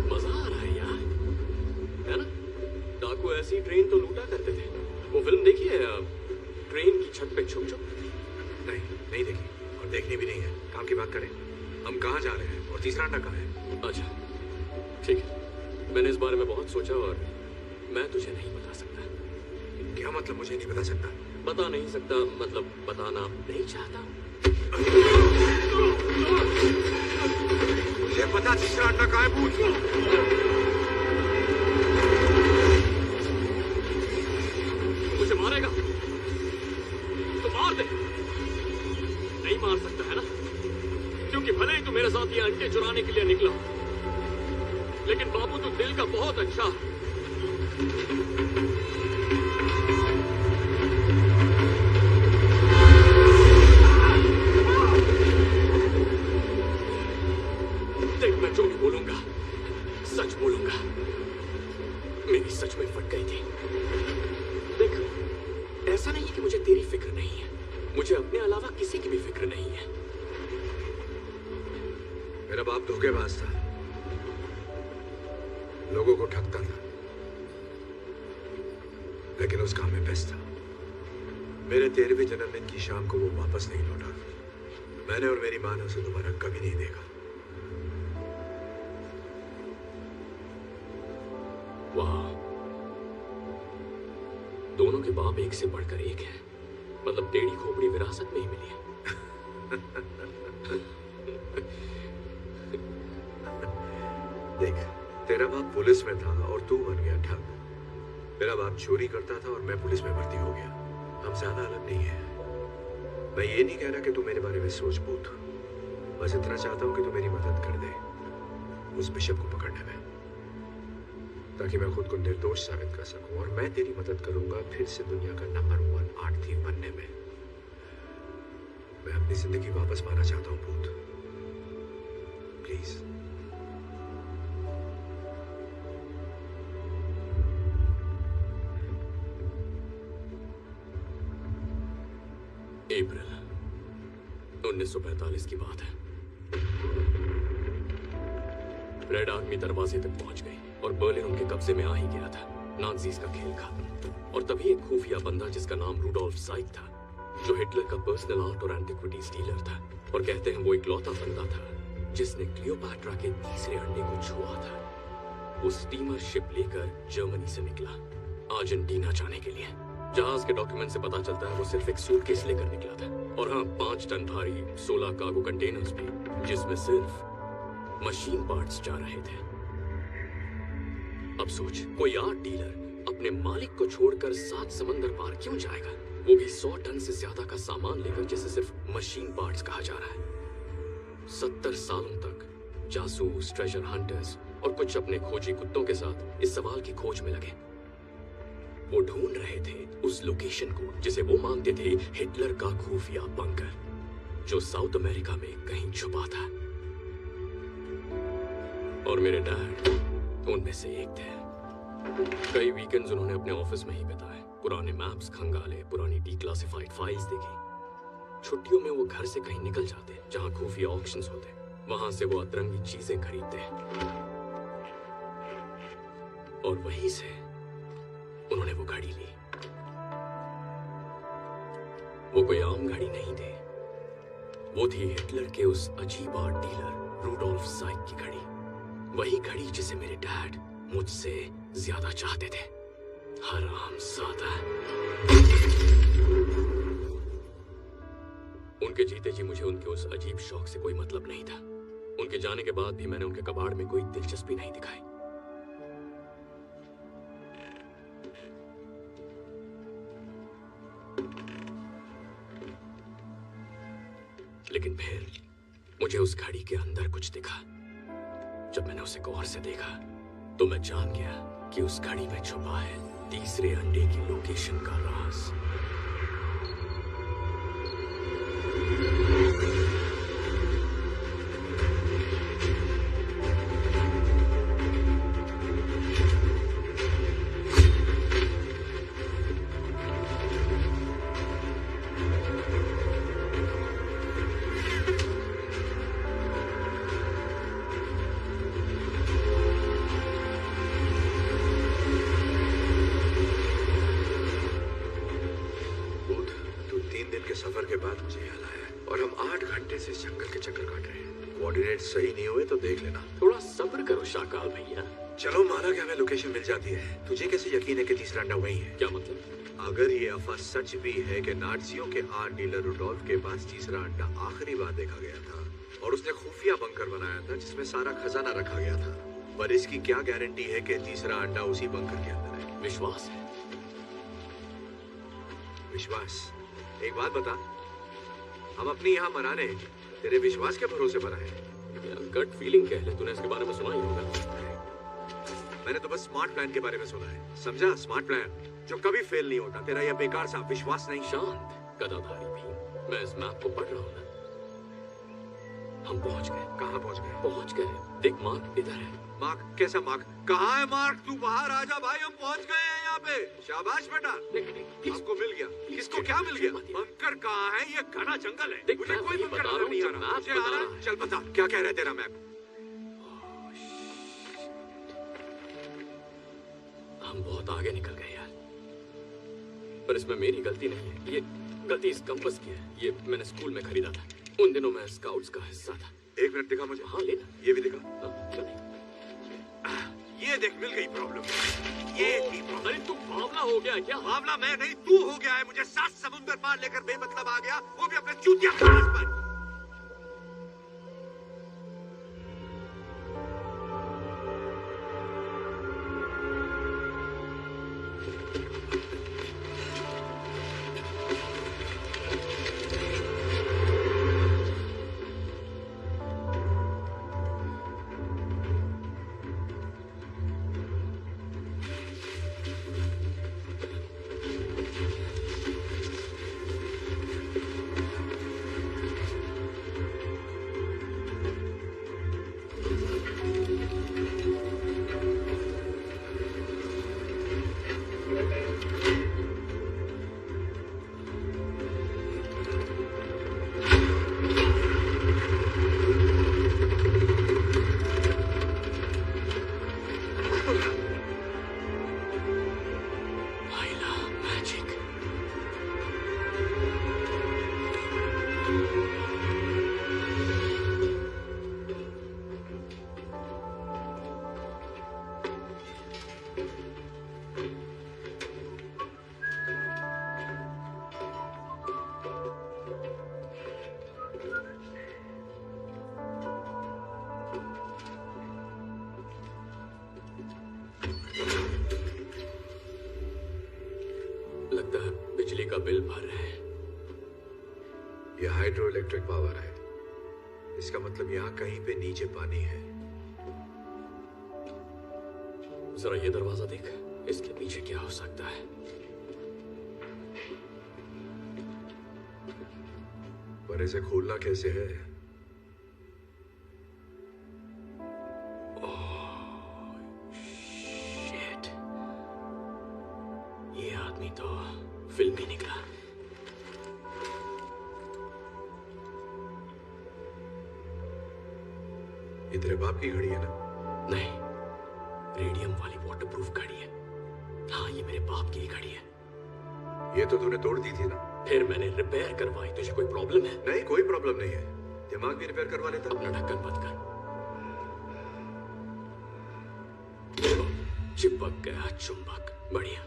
मजा आ रहा है यार, है ना? डाकू ऐसी ट्रेन तो लूटा करते थे। वो फिल्म देखी है, ट्रेन की छत पे छुप छुप? नहीं देखी, और देखनी भी नहीं है। काम की बात करें। हम कहाँ जा रहे हैं और तीसरा अंडा कहाँ है? अच्छा, ठीक है। मैंने इस बारे में बहुत सोचा और मैं तुझे नहीं बता सकता। क्या मतलब मुझे नहीं बता सकता? बता नहीं सकता मतलब बताना नहीं चाहता। मुझे पता तीसरा अंडा कहाँ है। पूछ। मुझे मारेगा तो मार दे। नहीं मार सकता है ना, क्योंकि भले ही तू मेरे साथ ये अंडे चुराने के लिए निकला, लेकिन बाबू तू दिल का बहुत अच्छा है। देख, मैं जो भी बोलूंगा सच बोलूंगा। मेरी सच में फट गई थी। देख, ऐसा नहीं कि मुझे तेरी फिक्र नहीं है, मुझे अपने अलावा किसी की भी फिक्र नहीं है। मेरा बाप धोखेबाज था, लोगों को ठगता था, लेकिन उस काम में बेस्ट था। मेरे 13वें जन्मदिन की शाम को वो वापस नहीं लौटा। मैंने और मेरी मां ने उसे दोबारा कभी नहीं देखा। वाह, दोनों के बाप एक से बढ़कर एक हैं। मतलब टेढ़ी खोपड़ी विरासत में ही मिली है। देख, तेरा बाप पुलिस में था और तू बन गया ठग। मेरा बाप चोरी करता था और मैं पुलिस में भर्ती हो गया। हम ज्यादा अलग नहीं है। मैं ये नहीं कह रहा कि तू मेरे बारे में सोच पूछ, बस इतना चाहता हूं कि तू मेरी मदद कर दे उस बिशप को पकड़ने में, ताकि मैं खुद को निर्दोष साबित कर सकूं। और मैं तेरी मदद करूंगा फिर से दुनिया का नंबर 1 आर्ट थीफ बनने में। मैं अपनी जिंदगी वापस पाना चाहता हूं भूत, प्लीज। अप्रैल 1945 की बात है। रेड आर्मी दरवाजे तक पहुंच गई और बर्लिन उनके कब्जे में आ ही गया था। नाज़ीज़ का खेल खत्म। और तभी एक खुफिया बंदा जिसका नाम रूडोल्फ ज़ाइक था, जो हिटलर का पर्सनल आर्ट और एंटिक्विटीज डीलर था, और कहते हैं वो इकलौता बंदा था जिसने क्लियोपैट्रा के तीसरे अंडे को छुआ था। वो स्टीमर शिप लेकर जर्मनी से निकला अर्जेंटीना जाने के लिए। जहाज के डॉक्यूमेंट से पता चलता है वो सिर्फ एक सूटकेस लेकर निकला था, और हाँ, 5 टन भारी 16 कार्गो कंटेनर्स भी, जिसमें सिर्फ मशीन पार्ट्स जा रहे थे। अब सोच, कोई आर्ट डीलर अपने मालिक को छोड़कर 7 समंदर पार क्यों जाएगा, वो भी 100 टन से ज्यादा का सामान लेकर, जिसे सिर्फ मशीन पार्ट्स कहा जा रहा है। 70 सालों तक जासूस, ट्रेजर हंटर्स और कुछ अपने खोजी कुत्तों के साथ इस सवाल की खोज में लगे। वो ढूंढ रहे थे उस लोकेशन को जिसे वो मानते थे हिटलर का खुफिया बंकर, जो साउथ अमेरिका में कहीं छुपा था। और मेरे डैड उनमें से एक थे। कई वीकेंड्स उन्होंने अपने ऑफिस में ही बिताए, पुराने मैप्स खंगाले, पुरानी डिक्लासिफाइड फाइल्स देखी। छुट्टियों में वो घर से कहीं निकल जाते जहां खुफिया ऑक्शंस होते। वहां से वो अतरंगी चीजें खरीदते और वहीं से उन्होंने वो घड़ी ली। वो कोई आम घड़ी नहीं थी, वो थी हिटलर के उस अजीब आर्ट डीलर रूडोल्फ ज़ाइक की घड़ी। वही घड़ी जिसे मेरे डैड मुझसे ज्यादा चाहते थे। हरामज़ादा। उनके जीते जी मुझे उनके उस अजीब शौक से कोई मतलब नहीं था। उनके जाने के बाद भी मैंने उनके कबाड़ में कोई दिलचस्पी नहीं दिखाई। लेकिन फिर मुझे उस घड़ी के अंदर कुछ दिखा। जब मैंने उसे गौर से देखा तो मैं जान गया कि उस घड़ी में छुपा है तीसरे अंडे की लोकेशन का राज। सही नहीं हुए तो देख लेना। थोड़ा सब्र करो शाकाल भैया। चलो माना कि हमें लोकेशन मिल जाती है, तुझे कैसे यकीन है कि तीसरा अंडा वही है? क्या मतलब? अगर ये अफवाह सच भी है कि नाज़ियों के आर्ट डीलर रूडोल्फ के पास तीसरा अंडा आखिरी बार देखा गया था और उसने खुफिया बंकर बनाया था जिसमें सारा खजाना रखा गया था, पर इसकी क्या गारंटी है कि तीसरा अंडा उसी बंकर के अंदर है? विश्वास है। विश्वास? एक बात बता, हम अपनी यहाँ मनाने तेरे विश्वास के भरोसे पर आए? गट फीलिंग कह ले, तूने इसके बारे में सुना ही होगा। मैंने तो बस स्मार्ट प्लान के बारे में सुना है, समझा? स्मार्ट प्लान जो कभी फेल नहीं होता। तेरा यह बेकार सा विश्वास नहीं। शांत गदाधारी भी, मैं इस मैप को पढ़ रहा हूँ ना। हम पहुंच गए। कहाँ पहुंच गए? पहुंच गए। देख मार्क इधर है। मार्क? कैसा मार्क? कहाँ है मार्क? तू बाहर आ जा भाई, हम पहुंच गए हैं यहाँ पे। शाबाश बेटा, आपको मिल गया। किसको क्या मिल गया? बंकर कहाँ है? ये घना जंगल है। मुझे कोई बंकर नजर नहीं आ रहा। मुझे आ रहा है। चल बता, क्या कह रहे तेरा मैप? हम बहुत आगे निकल गए यार, पर इसमें मेरी गलती नहीं है। ये गलती इस कंपास की है। ये मैंने स्कूल में खरीदा था। उन दिनों मैं स्काउट्स का हिस्सा था। एक मिनट दिखा मुझे। हाँ लेना। ये भी दिखा। क्यों नहीं? ये देख, मिल गई प्रॉब्लम। ये थी प्रॉब्लम। अरे तू बावला हो गया क्या? बावला मैं नहीं, तू हो गया है। मुझे 7 समुंदर पार लेकर बेमतलब आ गया, वो भी अपने चूतिया क्लास पर। लगता है बिजली का बिल भर रहे हैं। ये हाइड्रो इलेक्ट्रिक पावर है। इसका मतलब यहाँ कहीं पे नीचे पानी है। जरा ये दरवाजा देख, इसके पीछे क्या हो सकता है? पर इसे खोलना कैसे है? शिट, ये आदमी तो फिल्मी निकला। ये तेरे बाप की घड़ी है ना? नहीं, रेडियम वाली वाटरप्रूफ घड़ी है। हाँ, ये मेरे बाप की ही घड़ी है। ये तो तूने तोड़ दी थी ना? फिर मैंने रिपेयर करवाई। तुझे कोई प्रॉब्लम है? नहीं, कोई प्रॉब्लम नहीं है। दिमाग भी रिपेयर करवा लेता। अपना ढक्कन बंद कर। चिपक गया चुंबक। बढ़िया।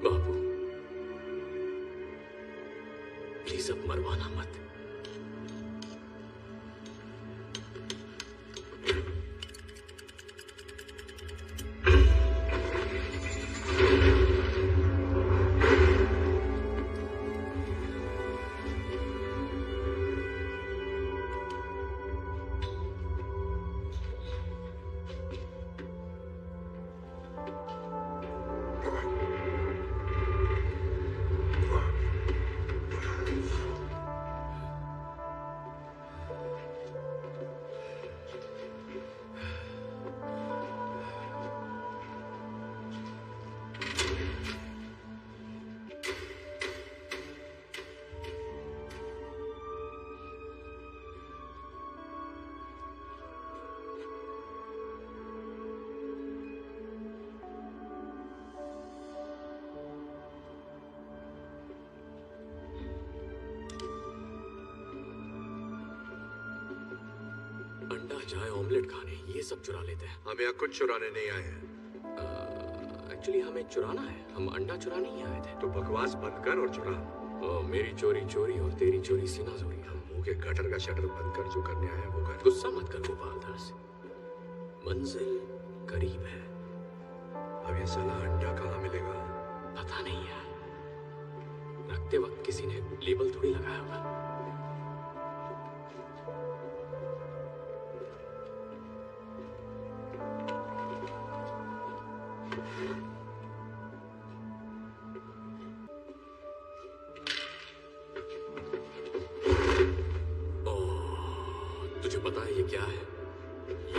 बाबू, प्लीज अब मरवाना मत। अंडा चाय ऑमलेट खाने ये सब चुरा लेते हैं। हम यहाँ कुछ चुराने नहीं आए हैं। एक्चुअली हमें चुराना है। हम अंडा चुराने ही आए थे। तो बकवास बंद कर और चुरा। मेरी चोरी चोरी और तेरी चोरी सीना चोरी। हम मुंह के गटर का शटर बंद कर, जो करने आए हैं वो कर। गुस्सा मत कर गोपाल दास, मंजिल करीब है। अब ये साला अंडा कहाँ मिलेगा? पता नहीं है। रखते वक्त किसी ने लेबल थोड़ी लगाया होगा। मुझे पता है ये क्या है।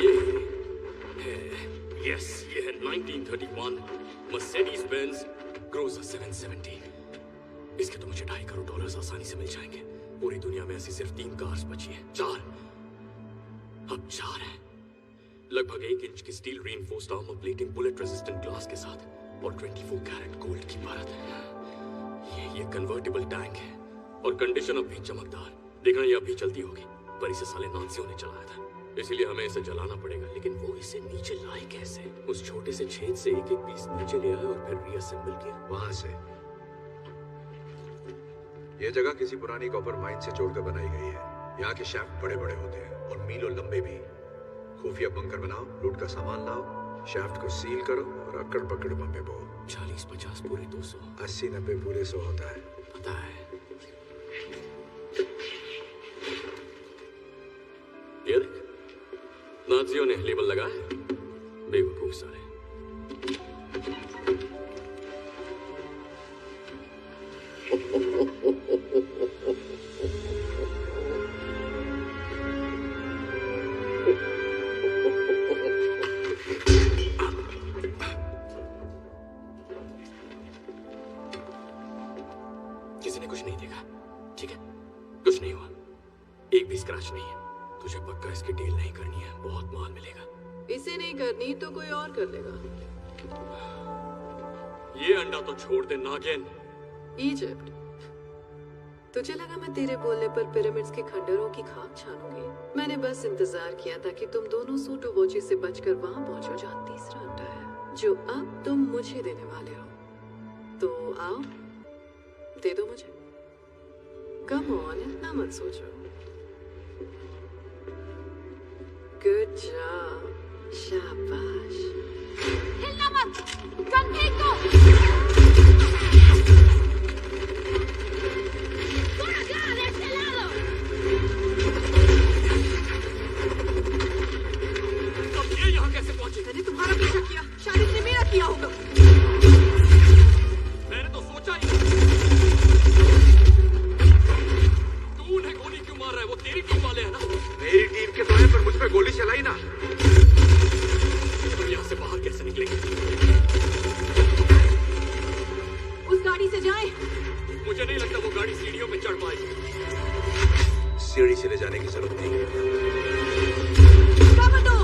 ये है, यस, ये है 1931 मर्सिडीज बेंज क्रूजर 770। इसके तो मुझे $2.5 करोड़ आसानी से मिल जाएंगे। पूरी दुनिया में ऐसी सिर्फ 3 कार्स बची हैं, 4। अब 4 हैं। लगभग 1 इंच की steel reinforced armour plating, bullet resistant glass के साथ और 24 कैरेट गोल्ड की परत है। ये कन्वर्टेबल टैंक है और कंडीशन अब भी चमकदार। देखना ये अब भी चलती होगी, पर इसे साले नाज़ियों ने चलाया था, इसीलिए हमें इसे जलाना पड़ेगा। लेकिन वो इसे नीचे लाए कैसे? उस छोटे से छेद से एक पीस नीचे ले आए और फिर रीअसेंबल किया। वहां से। यह जगह किसी पुरानी कॉपर माइन से जोड़कर बनाई गई है। यहाँ के शाफ्ट बड़े बड़े होते हैं और मीलों लंबे भी। खुफिया बंकर बनाओ, लूट का सामान लाओ, शाफ्ट को सील करो और अकड़ पकड़ बम्बे बो। 40-50 पूरे 200, 80-90 पूरे 100 होता है। पता है। ये देख, नाज़ियों ने लेबल लगाया, बेवकूफ सारे। किसी ने कुछ नहीं देखा, ठीक है? कुछ नहीं हुआ, एक भी स्क्रैच नहीं है। तुझे पक्का इसकी डील नहीं करनी है, बहुत माल मिलेगा। इसे नहीं करनी तो कोई और कर लेगा। ये अंडा तो छोड़ दे नागिन। इजिप्ट, तुझे लगा मैं तेरे बोलने पर पिरामिड्स के खंडरों की खाक छानूंगी? मैंने बस इंतजार किया था कि तुम दोनों सूटो वोची से बचकर वहां पहुंचो जहां तीसरा अंडा है, जो अब तुम मुझे देने वाले हो। तो आओ, दे दो मुझे। कम ऑन, इतना मत सोचो। गुड जॉब, शाबाश। हिलना मत, गन फेंक दो। ¡Por acá, de este lado! अब ये यहाँ कैसे पहुंचे? मैंने तुम्हारा पीछा किया, शायद इसने मेरा किया होगा। मैंने तो सोचा ही। तू उन्हें गोली क्यों मार रहा है? वो तेरी टीम वाले हैं ना? मेरी टीम के तो है, पर मुझ पे गोली चलाई ना। तुम यहाँ से बाहर कैसे निकलेंगे? उस गाड़ी से जाएं। मुझे नहीं लगता वो गाड़ी सीढ़ियों पे चढ़ पाएगी। सीढ़ी से ले जाने की जरूरत नहीं है। कवर दो।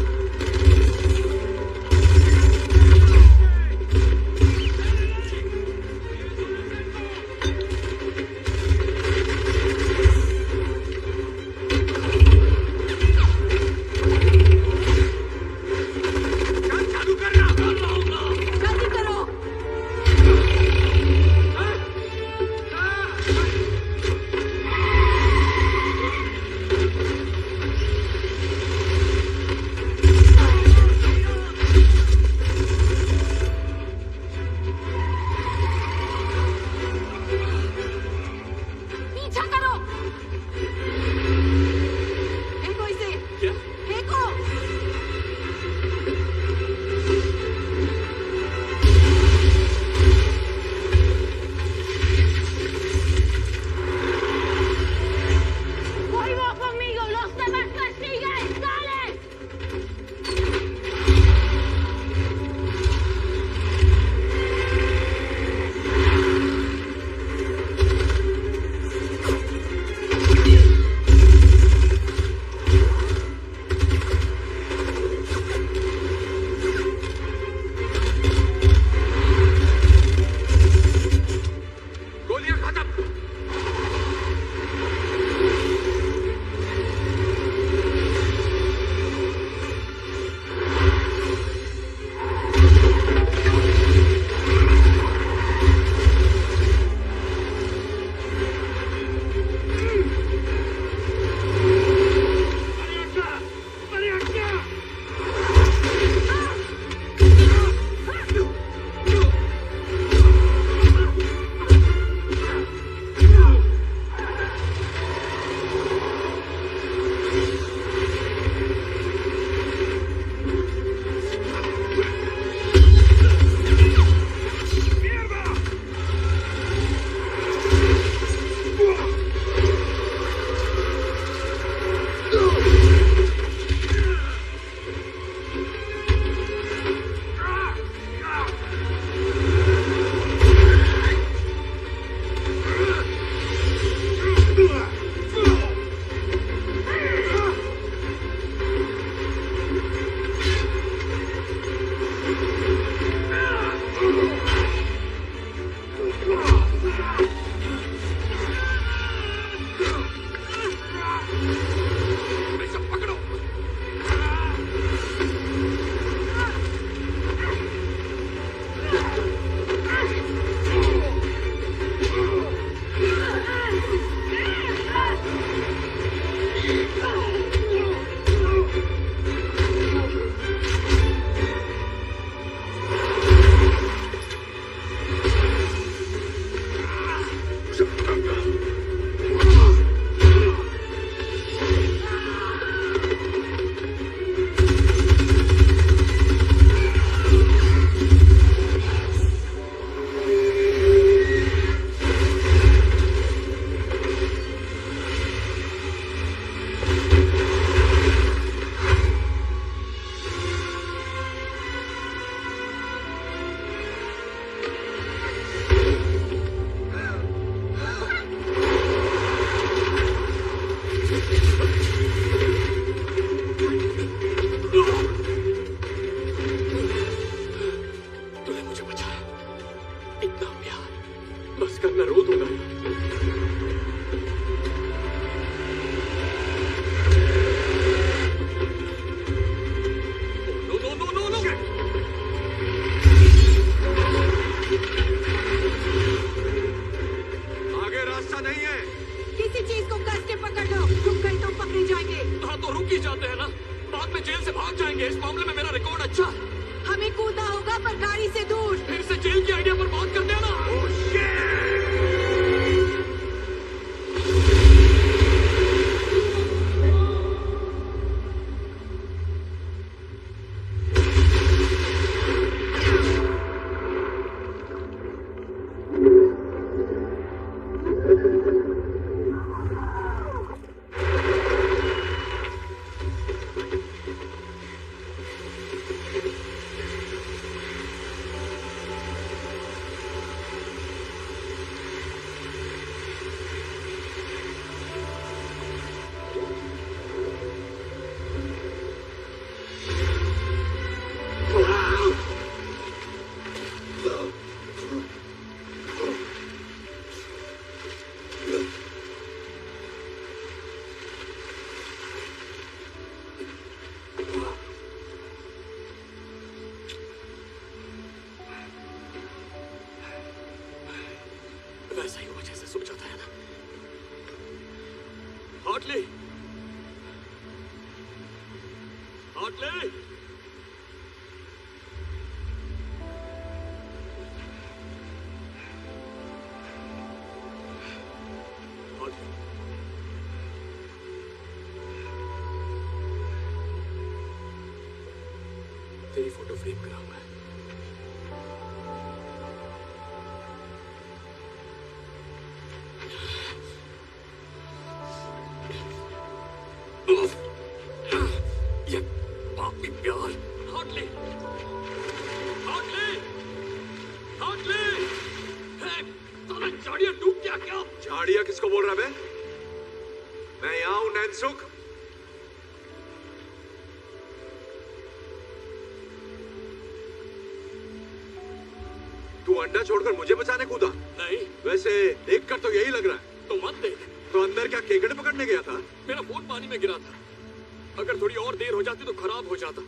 भाग जाएंगे। इस मामले में मेरा रिकॉर्ड अच्छा है। हमें कूदना होगा पर गाड़ी से दूर। फिर से जेल की आइडिया पर बात करते हैं ना। वैसा ही हुआ जैसे सोचा था ना। हार्टली, हार्टली, तेरी फोटो फ्रेम कराऊंगा। ये पापी प्यार। हार्टली, हार्टली, हार्टली, तूने झाड़ियां डूब गया क्या? झाड़ियां किसको बोल रहा है? मैं यहाँ हूं नैनसुख। तू अंडा छोड़कर मुझे बचाने कूदा? नहीं। वैसे देखकर तो यही लग रहा है। तो मत देख। तो अंदर क्या केकड़े पकड़ने गया था? मेरा फोन पानी में गिरा था। अगर थोड़ी और देर हो जाती तो खराब हो जाता।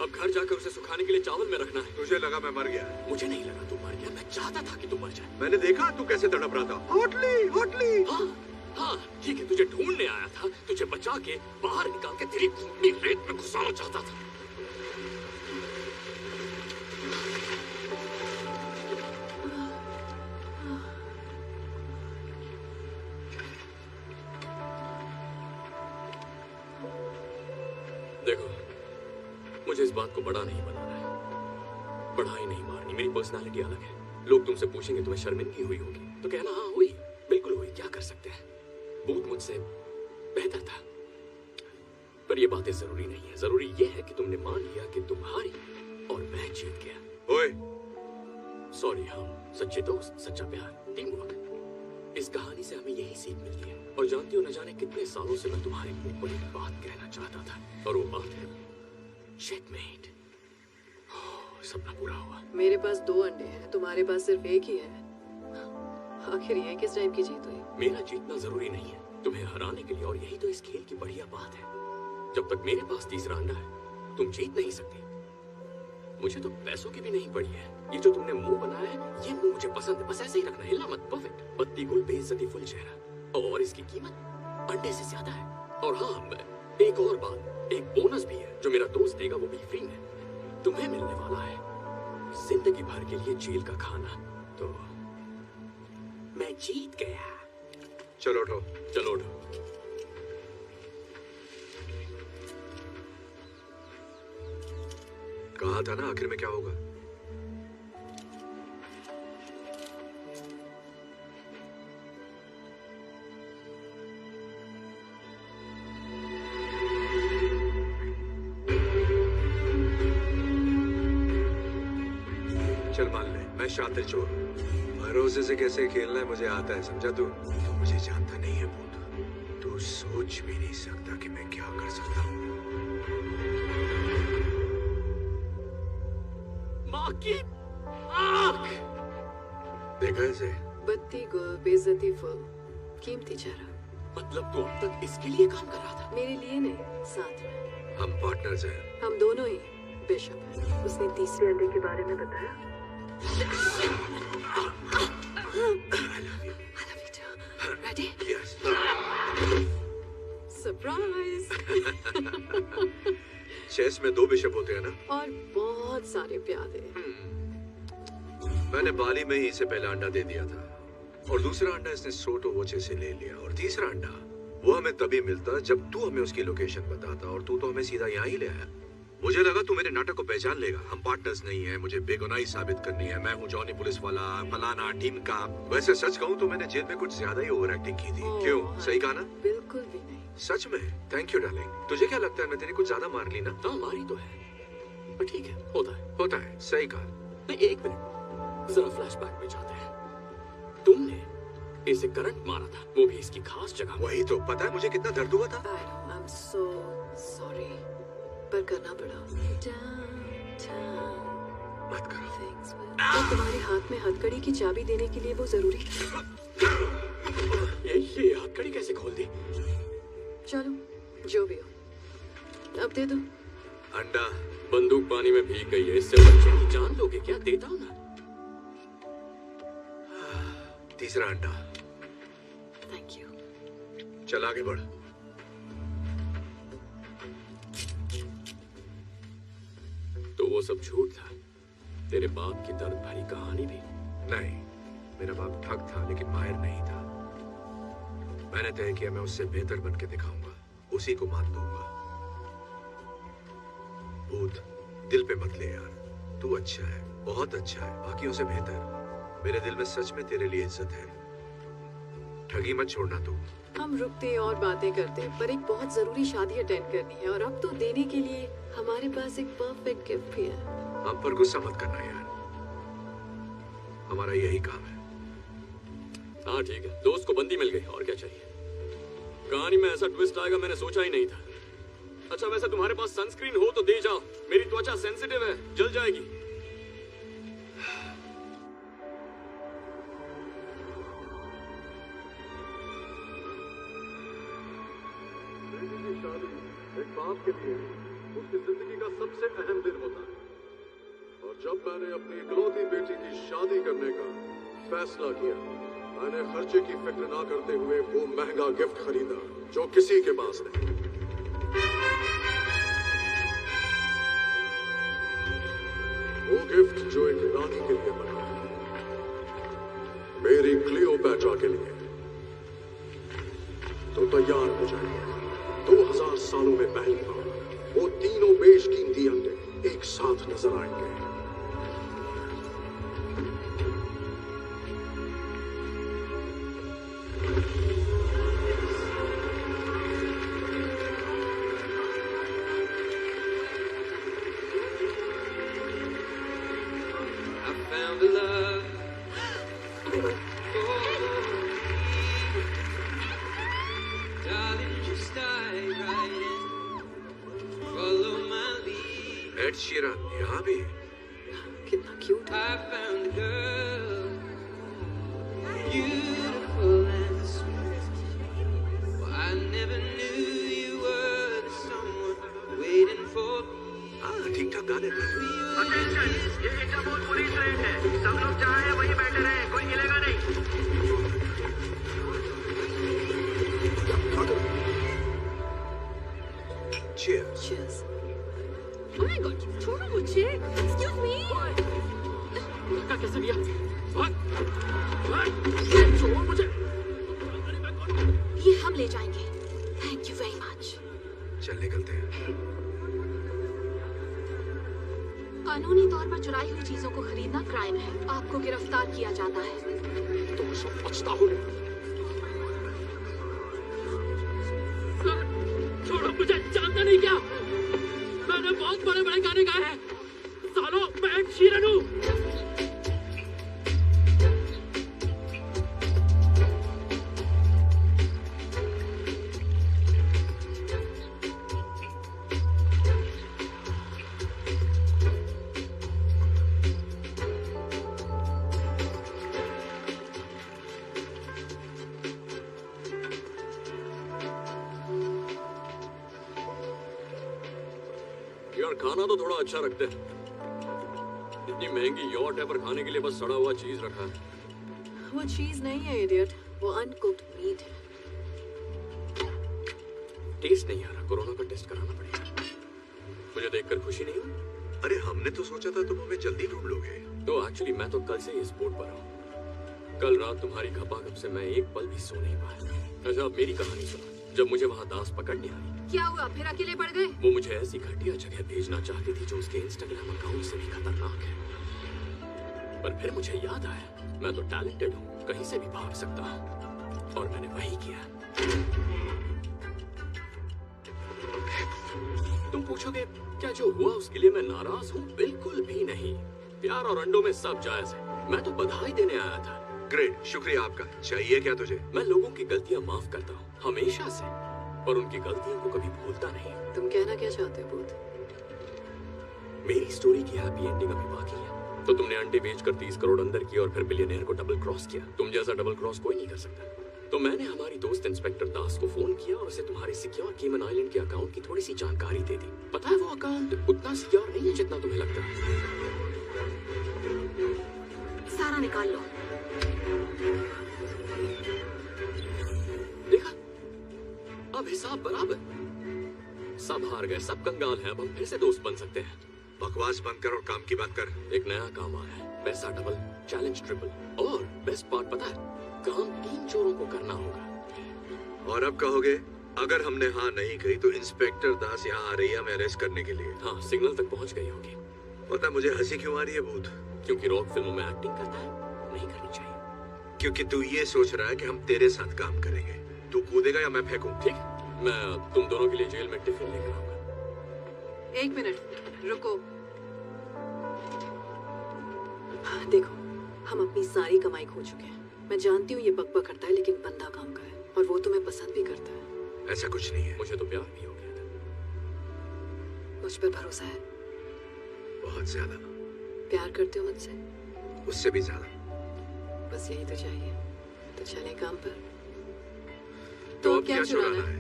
अब घर जाकर उसे सुखाने के लिए चावल में रखना है। तुझे लगा मैं मर गया? मुझे नहीं लगा तू मर गया। मैं चाहता था कि तू मर जाए। मैंने देखा तू कैसे तड़प रहा था। Hotly, hotly. हाँ हाँ ठीक है, तुझे ढूंढने आया था। तुझे बचा के बाहर निकाल के तेरी खूनी रेत में घुसाना चाहता था। देखो, मुझे इस बात को बड़ा नहीं बनाना है। बढ़ाई नहीं मारनी। मेरी पर्सनालिटी अलग है। लोग तुमसे पूछेंगे तुम्हें शर्मिंदगी हुई होगी तो कहना हाँ हुई, बिल्कुल हुई। क्या कर सकते हैं, भूत मुझसे बेहतर था। पर ये बातें जरूरी नहीं है। जरूरी ये है कि तुमने मान लिया कि तुम हारी और मैं जीत गया। ओए, सॉरी। हम सच्चे दोस्त, सच्चा प्यार, टीम वर्क। इस कहानी से हमें यही सीख मिलती है। और जानती हो, न जाने कितने सालों से मैं तुम्हारे मुंह पर एक बात कहना चाहता था, और वो बात है चेकमेट। सपना पूरा हुआ। मेरे पास 2 अंडे हैं, तुम्हारे पास सिर्फ एक ही है। आखिर ये किस टाइप की जीत हुई? मेरा जीतना जरूरी नहीं है तुम्हें हराने के लिए, और यही तो इस खेल की बढ़िया बात है। जब तक मेरे पास तीसरा अंडा है तुम जीत नहीं सकती। मुझे तो पैसों की भी नहीं पड़ी है। ये जो तुमने मुंह बनाया है, ये मुंह मुझे पसंद है। बस ऐसे ही रखना, हिलना मत। परफेक्ट। पत्ती गुल, बेइज्जती फुल चेहरा, और इसकी कीमत अंडे से ज्यादा है। और हाँ, एक और बात, एक बोनस भी है जो मेरा दोस्त देगा, वो भी फ्री में तुम्हें मिलने वाला है। जिंदगी भर के लिए जेल का खाना। तो मैं जीत गया। चलो उठो। चलो उठो। कहा था ना आखिर में क्या होगा। चल मान ले, मैं शातिर चोर हूँ। भरोसे से कैसे खेलना है मुझे आता है, समझा तू? तू मुझे जानता नहीं है भूत। तू सोच भी नहीं सकता कि मैं क्या कर सकता हूँ। माँ की आँख। देखा इसे? बत्ती गुल, बेइज्जती फुल, कीमती चेहरा। मतलब तू अब तक इसके लिए काम कर रहा था? मेरे लिए नहीं, साथ में। हम पार्टनर्स हैं। हम दोनों ही। बिशप, उसने तीसरे अंडे के बारे में बताया। I love you. I love you too. Ready? Yes. Surprise! Chess में 2 बिशप होते हैं ना? और बहुत सारे प्यादे। मैंने बाली में ही इसे पहला अंडा दे दिया था और दूसरा अंडा इसने सोटोवोचे से ले लिया और तीसरा अंडा वो हमें तभी मिलता जब तू हमें उसकी लोकेशन बताता और तू तो हमें सीधा यहाँ ही ले आया। मुझे लगा तू मेरे नाटक को पहचान लेगा। हम पार्टनर्स नहीं है, मुझे बेगुनाही साबित करनी है, मैं हूँ जॉनी पुलिस वाला, फलाना टीम का। वैसे सच कहूँ तो मैंने जेल में कुछ ज्यादा ही ओवर एक्टिंग की थी। क्यों, सही कहा ना? बिल्कुल भी नहीं। सच में? Thank you darling. तुझे क्या लगता है मैं तेरी कुछ ज्यादा मार ली ना? हाँ मारी तो है, पर ठीक है, होता है। सही कहा। नहीं, एक मिनट, जरा फ्लैशबैक में जाते हैं। तुमने इसे करंट मारा था, वो भी इसकी खास जगह। वही तो, पता है मुझे कितना दर्द हुआ था? I'm so sorry, पर करना पड़ा। मत करो। तो तुम्हारे हाथ में हथकड़ी की चाबी देने के लिए वो जरूरी था। ये हथकड़ी कैसे खोल दी? चलो जो भी हो, अब दे दो अंडा। बंदूक पानी में भीग गई है, इससे बच्चे की जान लोगे क्या? देता हूं ना। तीसरा अंडा। Thank you. चल आगे बढ़। तो वो सब झूठ था? तेरे बाप की दर्द भरी कहानी भी? नहीं, मेरा बाप ठग था लेकिन माहिर नहीं था। मैंने तय किया मैं उससे बेहतर बन के दिखाऊंगा, उसी को मात दूंगा। भूत, दिल पे मत ले यार, तू अच्छा है, बहुत अच्छा है, बाकियों से बेहतर। मेरे दिल में सच में तेरे लिए इज्जत है। ठगी मत छोड़ना तू। हम रुकते और बातें करते, पर एक बहुत जरूरी शादी अटेंड करनी है और अब तो देने के लिए हमारे पास एक परफेक्ट गिफ्ट भी है। हम पर गुस्सा मत करना यार, हमारा यही काम है। हाँ ठीक है, दोस्त को बंदी मिल गई, और क्या चाहिए? कहानी में ऐसा ट्विस्ट आएगा मैंने सोचा ही नहीं था। अच्छा वैसे तुम्हारे पास सनस्क्रीन हो तो दे जाओ, मेरी त्वचा सेंसिटिव है, जल जाएगी। एक बाप के लिए उसकी जिंदगी का सबसे अहम दिन होता है और जब मैंने अपनी इकलौती बेटी की शादी करने का फैसला किया, मैंने खर्चे की फिक्र ना करते हुए वो महंगा गिफ्ट खरीदा जो किसी के पास नहीं। वो गिफ्ट जो एक रानी के लिए बना, मेरी क्लियोपैट्रा के लिए। तो तैयार हो जाइए, 2000 सालों में पहली बार वो तीनों बेशकीमती अंडे एक साथ नजर आएंगे। एड शीरन यहाँ भी? कितना क्यूट है। ठीक ठाक गाने। ये इंटरपोल पुलिस रेड है, सब लोग जहाँ हैं वहीं बैठे रहे, कोई हिलेगा नहीं। Cheers. Cheers. Oh my God, छोड़ो मुझे। Excuse me. धक्का कैसे दिया? छोड़ मुझे। ये हम ले जाएंगे। Thank you very much. चल निकलते हैं। कानूनी तौर पर चुराई हुई चीजों को खरीदना क्राइम है, आपको गिरफ्तार किया जाता है। तुम सब बचता हो। छोड़ो मुझे, जानता नहीं क्या? मैंने बहुत बड़े बड़े गाने गाए हैं। सालों मैं एक शीरन हूँ। यार खाना तो थोड़ा अच्छा रखते हैं। इतनी महंगी यॉट है पर खाने के लिए बस सड़ा हुआ चीज रखा है। वो चीज नहीं है इडियट, वो अनकुक्ड मीट है। टेस्ट नहीं आ रहा, कोरोना का टेस्ट कराना पड़ेगा। मुझे मुझे देखकर खुशी नहीं हुई? अरे हमने तो सोचा था तुम हमें जल्दी ढूंढ लोगे। तो एक्चुअली मैं तो कल से इस बोर्ड पर हूँ। कल रात तुम्हारी खपाखप से मैं एक पल भी सो नहीं पाया। अच्छा, अब मेरी कहानी सुनो। जब मुझे वहाँ दास पकड़ने आई, क्या हुआ? फिर अकेले पड़ गए? वो मुझे ऐसी घटिया जगह भेजना चाहती थी जो उसके इंस्टाग्राम अकाउंट से भी खतरनाक है। पर फिर मुझे याद आया, मैं तो टैलेंटेड हूँ, कहीं से भी भाग सकता हूँ, और मैंने वही किया। तुम पूछोगे क्या जो हुआ उसके लिए मैं नाराज हूँ? बिल्कुल भी नहीं। प्यार और अंडों में सब जायज है। मैं तो बधाई देने आया था। ग्रेट, शुक्रिया आपका। चाहिए क्या तुझे? मैं लोगों की गलतियाँ माफ करता हूँ, हमेशा से, पर उनकी गलतियों को कभी भूलता नहीं। तुम कहना क्या चाहते हो भूत? मेरी स्टोरी की हैप्पी एंडिंग अभी बाकी है। तो तुमने अंडे बेचकर 30 करोड़ अंदर किया और फिर बिलियनेयर को डबल क्रॉस किया। तुम जैसा डबल क्रॉस कोई नहीं कर सकता। तो मैंने हमारी दोस्त इंस्पेक्टर दास को फोन किया और उसे तुम्हारे सिक्योर केमन आइलैंड के अकाउंट की थोड़ी सी जानकारी दे दी। पता है वो अकाउंट उतना सिक्योर नहीं है जितना तुम्हें लगता है। सारा निकाल लो। देखा, अब हिसाब बराबर। सब हार गए, सब कंगाल हैं। अब हम फिर से दोस्त बन सकते हैं। बकवास बंद कर और काम की बात कर। एक नया काम आया है, पैसा डबल, चैलेंज ट्रिपल, और बेस्ट पार्ट पता है, काम 3 चोरों को करना होगा। और अब कहोगे अगर हमने हाँ नहीं कही तो इंस्पेक्टर दास यहाँ आ रही है हमें अरेस्ट करने के लिए। हाँ, सिग्नल तक पहुँच गई होगी। पता मुझे हंसी क्यों आ रही है भूत? क्योंकि रॉक फिल्मों में एक्टिंग करता है, नहीं करनी चाहिए। क्योंकि तू ये सोच रहा है कि हम तेरे साथ काम करेंगे। तू कूदेगा या मैं फेंकूं? ठीक, मैं तुम दोनों के लिए जेल में टिफिन लेकर आऊंगा। 1 मिनट रुको। देखो, हम अपनी सारी कमाई खो चुके हैं। मैं जानती हूँ ये बकबक करता है, लेकिन बंदा काम का है और वो तुम्हें पसंद भी करता है। ऐसा कुछ नहीं है। मुझे तो प्यार भी हो गया था। मुझ पर भरोसा है? बहुत ज्यादा। प्यार करते हो मुझसे? उससे भी ज्यादा। बस यही तो चाहिए। तो चले काम पर। तो अब क्या चुराना है?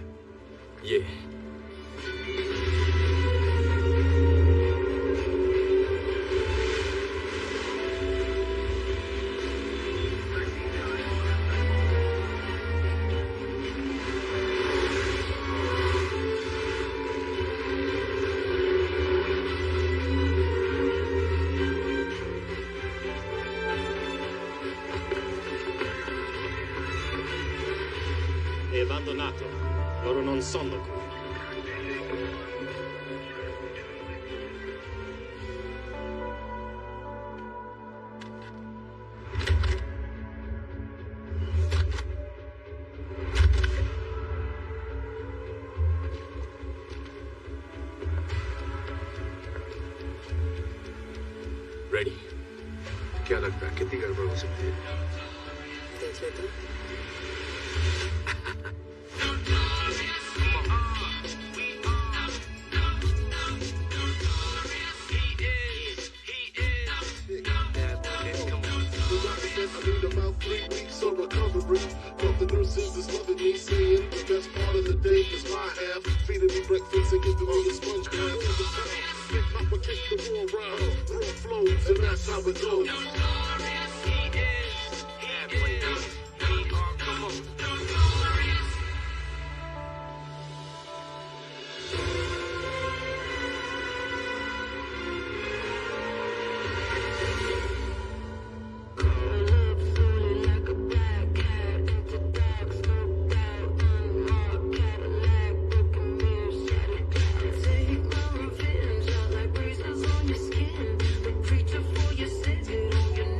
ये È abbandonato. Loro non sono qui. Ready? क्या लगता है कितनी गड़बड़ हो सकती है? देख लेते। But the nurses is loving me, saying the best part of the day is my half. Feeding me breakfast and giving me a sponge bath. They complicate the war round, raw flows, and that's how it goes. Preacher for your sins, you know you're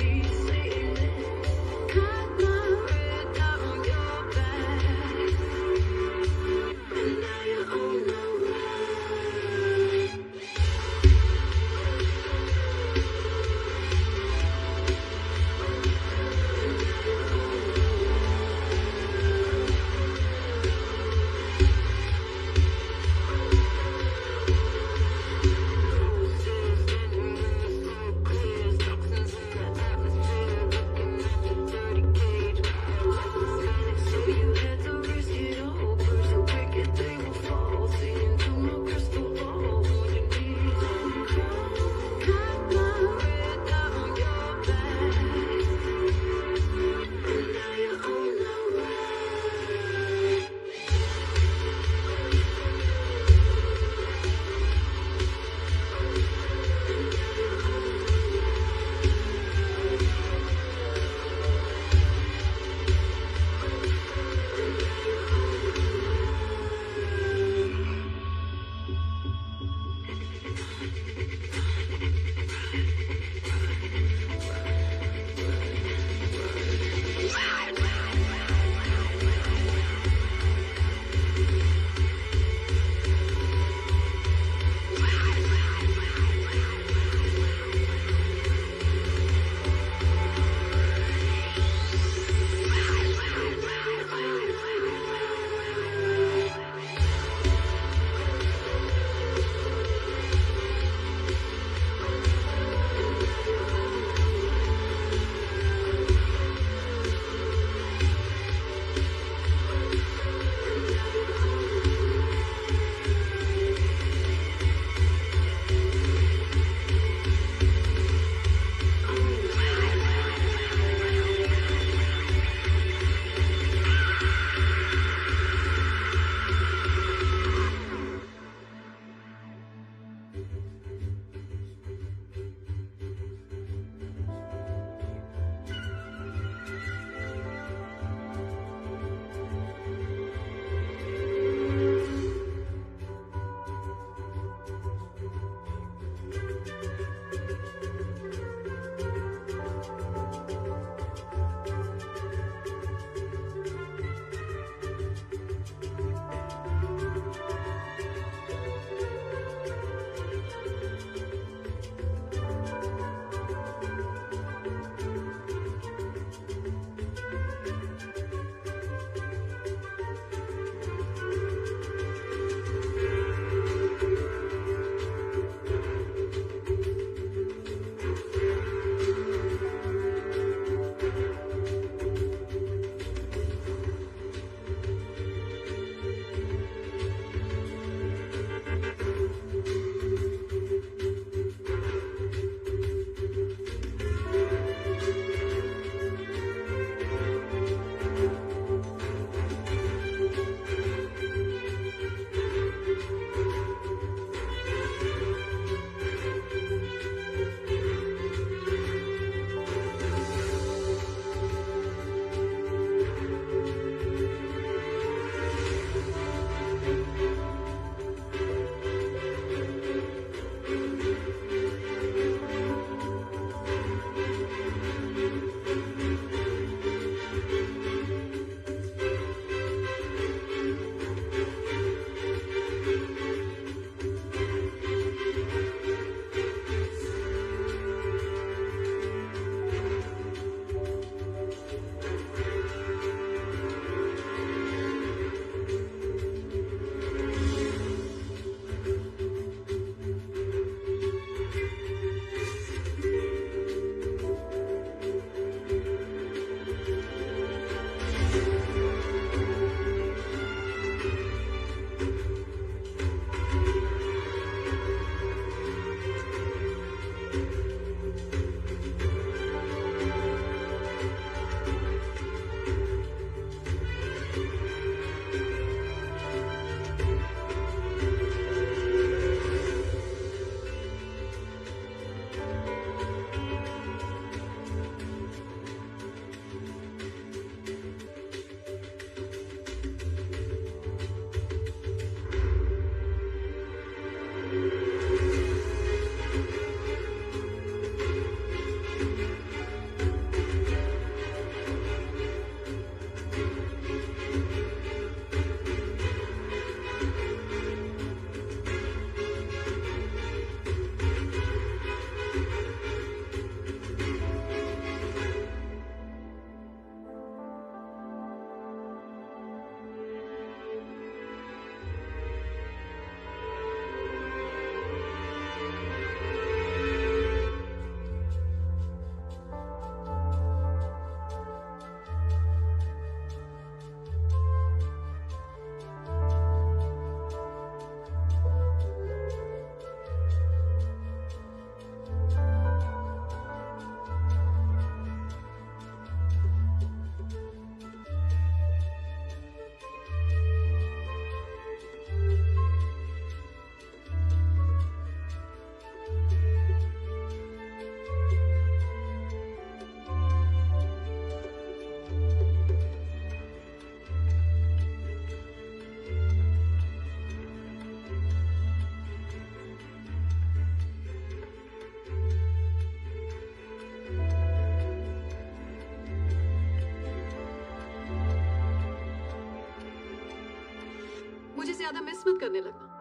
मुझे ज्यादा miss मत करने लगना।